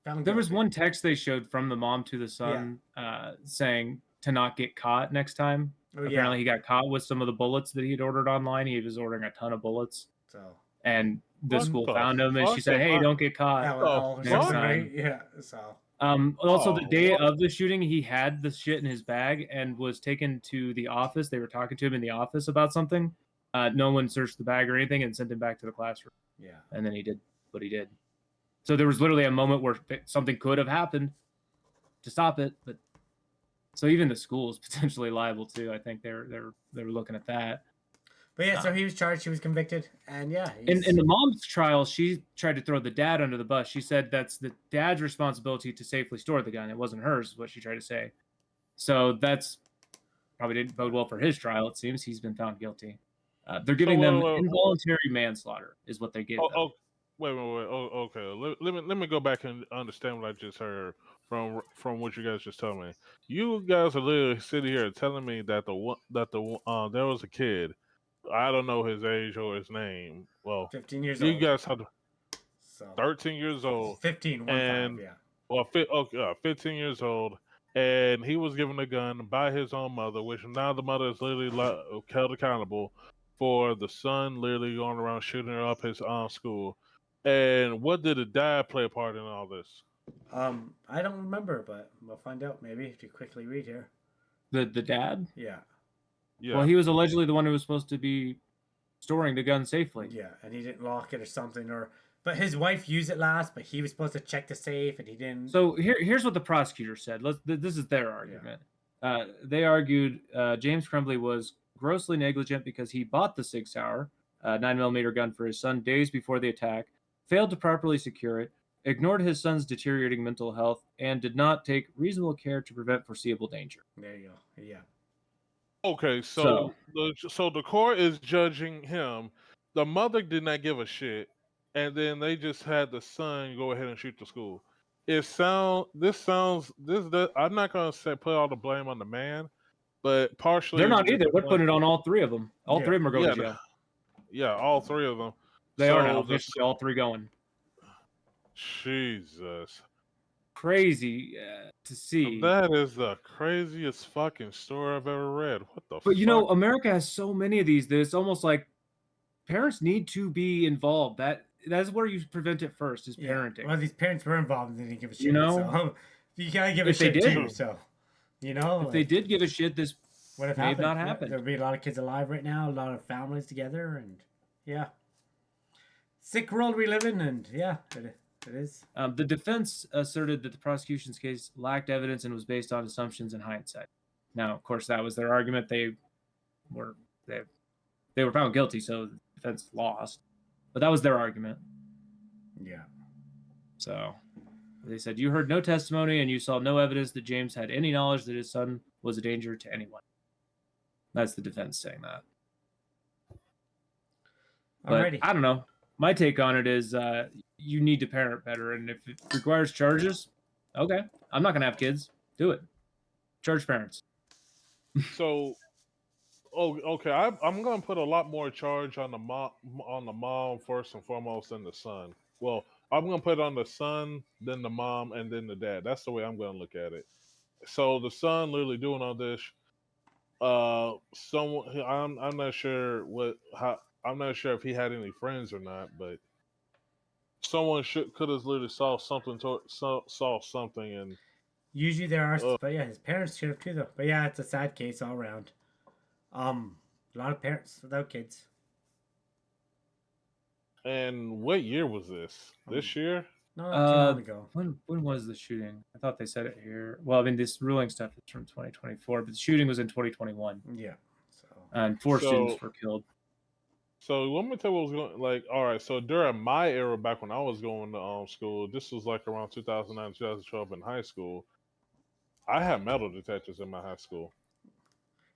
found There was guilty. one text they showed from the mom to the son, saying to not get caught next time. Oh, yeah. Apparently, he got caught with some of the bullets that he had ordered online. He was ordering a ton of bullets, So and the What school the found him, and she fuck said, am "Hey, I- don't get caught." that was all next something, time. right? Yeah. So Also, the Oh, day what? of the shooting, he had the shit in his bag and was taken to the office. They were talking to him in the office about something. No one searched the bag or anything and sent him back to the classroom. yeah. And then he did what he did. So there was literally a moment where something could have happened to stop it, but so even the school is potentially liable too. I think they were looking at that. But yeah, so he was charged. He was convicted, and yeah. In the mom's trial, she tried to throw the dad under the bus. She said that's the dad's responsibility to safely store the gun. It wasn't hers, is what she tried to say. So that's probably didn't bode well for his trial. It seems he's been found guilty. They're giving them involuntary manslaughter, is what they gave them. Wait. Okay. Let me go back and understand what I just heard from what you guys just told me. You guys are literally sitting here telling me that there was a kid. I don't know his age or his name. Well, 15 years you old. guys had So 13 years old. 15, and- 15, yeah. Well, 15 years old, and he was given a gun by his own mother, which now the mother is literally held accountable for the son literally going around shooting her up his school. And what did the dad play a part in all this? I don't remember, but we'll find out maybe if you quickly read here. The dad? Yeah. Yeah. Well, he was allegedly the one who was supposed to be storing the gun safely. Yeah, and he didn't lock it or something, but his wife used it last, but he was supposed to check the safe, and he didn't. So here's what the prosecutor said. This is their argument. They argued James Crumbley was grossly negligent because he bought the Sig Sauer 9mm gun for his son days before the attack, failed to properly secure it, ignored his son's deteriorating mental health, and did not take reasonable care to prevent foreseeable danger. There you go. Yeah. Okay, so the court is judging him. The mother did not give a shit, and then they just had the son go ahead and shoot the school. I'm not gonna say put all the blame on the man, but partially They're not either. They're putting it on all three of them. All three of them are going to jail. Yeah, all three of them. They are now. Officially all three going. Jesus. Crazy to see. That is the craziest fucking story I've ever read. What the fuck? But you know, America has so many of these that it's almost like parents need to be involved. That's where you prevent it first, is parenting. Well, these parents were involved and they didn't give a shit. You know? So you gotta give a If they shit did. too. So, you know, If they did give a shit, this would have may have happened. not happened. There'd be a lot of kids alive right now, a lot of families together, and yeah, sick world we live in, and yeah, it is. The defense asserted that the prosecution's case lacked evidence and was based on assumptions and hindsight. Now, of course, that was their argument. They were found guilty, so the defense lost. But that was their argument. Yeah. So they said, you heard no testimony and you saw no evidence that James had any knowledge that his son was a danger to anyone. That's the defense saying that. But Alrighty. I don't know. My take on it is you need to parent better. And if it requires charges, okay. I'm not going to have kids. Do it. Charge parents. So, okay. I'm gonna put a lot more charge on the mom first and foremost than the son. Well, I'm gonna put it on the son, then the mom, and then the dad. That's the way I'm gonna look at it. So the son literally doing all this. Someone I'm not sure I'm not sure if he had any friends or not, but someone could have literally saw something and Usually there are, but yeah, his parents should have too, though. But yeah, it's a sad case all around. A lot of parents without kids. And what year was this? This year? No, not too long ago. When was the shooting? I thought they said it here. Well, I mean, this ruling stuff is from 2024, but the shooting was in 2021. Yeah. So. And 4 students were killed. So let me tell you what was going like. All right, so during my era, back when I was going to school, this was like around 2009, 2012 in high school. I had metal detectors in my high school.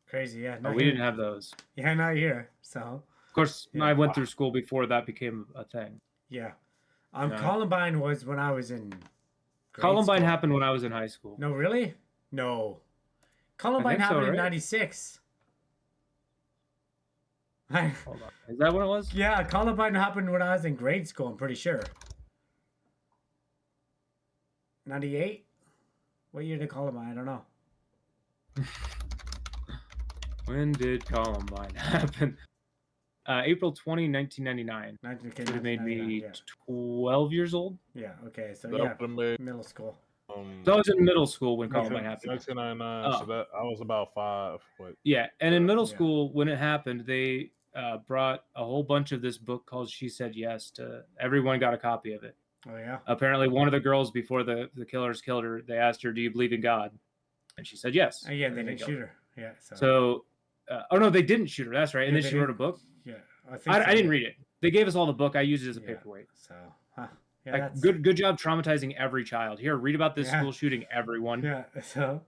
Crazy, yeah. We didn't have those. Yeah, not here. So. Of course, yeah. I went through school before that became a thing. Yeah. Columbine was when I was in. Columbine happened when I was in high school. No, really? No. Columbine happened in '96. Hold on. Is that what it was? Yeah, Columbine happened when I was in grade school, I'm pretty sure. 98? What year did Columbine? I don't know. When did Columbine happen? April 20, 1999. Okay, it made me 12 years old. Yeah, okay. So, middle school. So I was in middle school when Columbine happened. 1999, so that I was about 5. But, yeah, and in middle school, when it happened, they brought a whole bunch of this book called She Said Yes to everyone. Got a copy of it. Oh, yeah? Apparently, one of the girls, before the killers killed her, they asked her, "Do you believe in God?" And she said yes. Oh, yeah, they didn't shoot her. Yeah. So oh, no, they didn't shoot her. That's right. And then she wrote a book. Yeah. I didn't read it. They gave us all the book. I used it as a paperweight. So, yeah, good job traumatizing every child. Here, read about this school shooting, everyone. Yeah. So,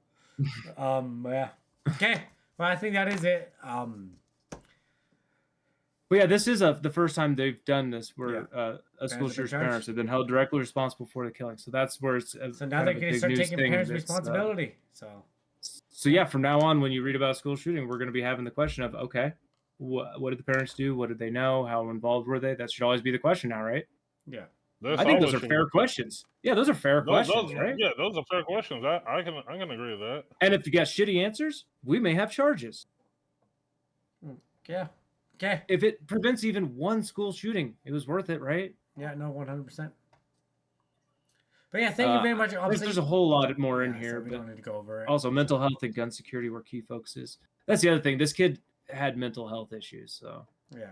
yeah. Okay. Well, I think that is it. But yeah, this is the first time they've done this where a school shooter's parents have been held directly responsible for the killing. So that's where it's so now they're going to start taking parents' responsibility. So yeah, from now on, when you read about a school shooting, we're going to be having the question of, okay, what did the parents do? What did they know? How involved were they? That should always be the question now, right? Yeah. I think those are fair questions. Yeah, those are fair questions, right? Yeah, those are fair questions. I can agree with that. And if you got shitty answers, we may have charges. Yeah. Okay. If it prevents even one school shooting, it was worth it, right? Yeah, no, 100%. But yeah, thank you very much. There's a whole lot more in here. So we don't need to go over it. Also, mental health and gun security were key focuses. That's the other thing. This kid had mental health issues, so yeah.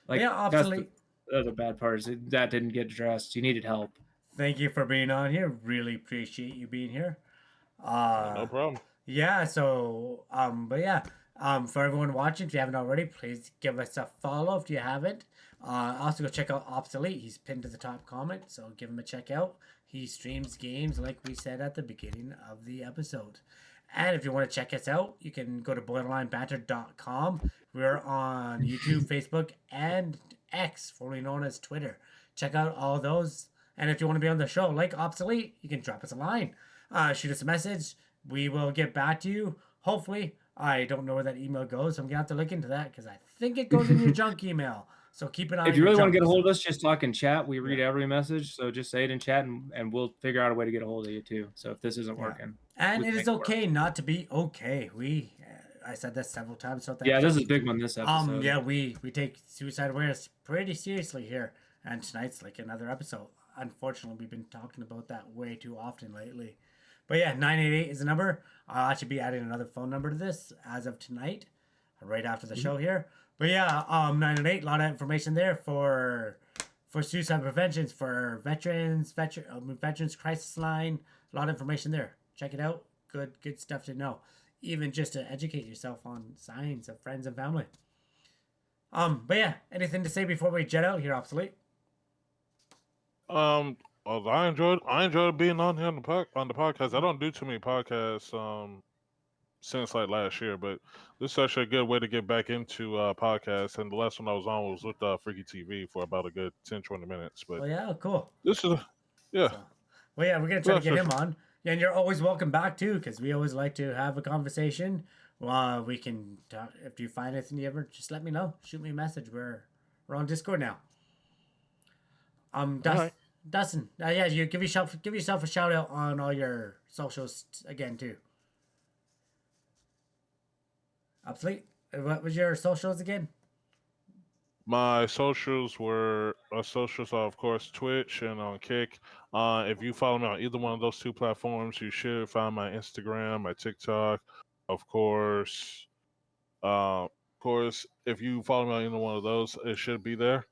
Like, yeah, obviously. The other bad part is that didn't get addressed. You needed help. Thank you for being on here. Really appreciate you being here. No problem. Yeah, so but yeah. For everyone watching, if you haven't already, please give us a follow if you haven't. Also go check out Obsolete. He's pinned to the top comment, so give him a check out. He streams games like we said at the beginning of the episode. And if you want to check us out, you can go to borderlinebanter.com. We're on YouTube, Facebook, and X, formerly known as Twitter. Check out all those. And if you want to be on the show, like Obsolete, you can drop us a line. Shoot us a message. We will get back to you. Hopefully. I don't know where that email goes. So I'm going to have to look into that because I think it goes in your junk email. So keep an eye on If you really want to get a hold of us, just talk in chat. We read every message. So just say it in chat and we'll figure out a way to get a hold of you too. So if this isn't working. And it is okay not to be okay. I said that several times. So yeah, this is a big one this episode. Yeah, we take suicide awareness pretty seriously here. And tonight's like another episode. Unfortunately, we've been talking about that way too often lately. But yeah, 988 is the number. I'll actually be adding another phone number to this as of tonight, right after the show here. But yeah, 988, a lot of information there for suicide prevention, for veterans crisis line, a lot of information there. Check it out. Good stuff to know. Even just to educate yourself on signs of friends and family. But yeah, anything to say before we jet out here, Obsolete? I enjoyed being on here on the podcast. I don't do too many podcasts since like last year, but this is actually a good way to get back into podcasts. And the last one I was on was with Freaky TV for about a good 10-20 minutes. But yeah, cool. This is well, yeah, we're gonna try to get him on. Yeah, and you're always welcome back too, because we always like to have a conversation. We can talk, if you find anything you ever, just let me know. Shoot me a message. We're on Discord now. Alright. Dustin, yeah, you give yourself a shout out on all your socials again too. Absolutely. What was your socials again? My socials are, of course, Twitch and on Kick. If you follow me on either one of those two platforms, you should find my Instagram, my TikTok, of course. If you follow me on either one of those, it should be there.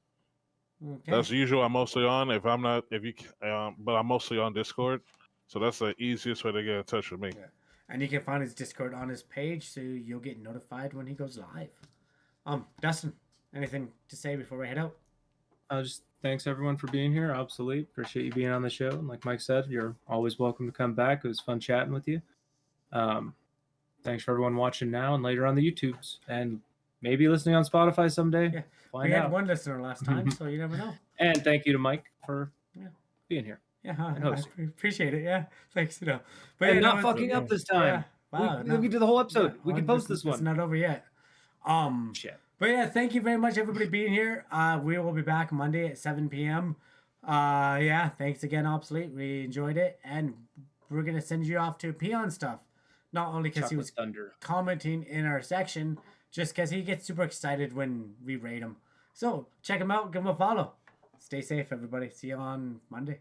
Okay. That's usual. I'm mostly on. If I'm not, but I'm mostly on Discord, so that's the easiest way to get in touch with me. Yeah. And you can find his Discord on his page, so you'll get notified when he goes live. Dustin, anything to say before we head out? Just thanks everyone for being here. Obsolete. Appreciate you being on the show. And like Mike said, you're always welcome to come back. It was fun chatting with you. Thanks for everyone watching now and later on the YouTubes, and maybe listening on Spotify someday. Yeah. Find We had out. one listener last time, so you never know. And thank you to Mike for Yeah. being here. Yeah, And hosting. I appreciate it. Yeah, thanks. And yeah, not no, fucking up this time. Yeah. Wow, we can do the whole episode. yeah, we can post this It's one. not over yet. Shit. But yeah, thank you very much, everybody, being here. We will be back Monday at 7 p.m. Yeah, thanks again, Obsolete. We enjoyed it, and we're gonna send you off to Peon stuff. Not only because he was Thunder. commenting in our section, just because he gets super excited when we rate him. So check him out, give him a follow. Stay safe, everybody. See you on Monday.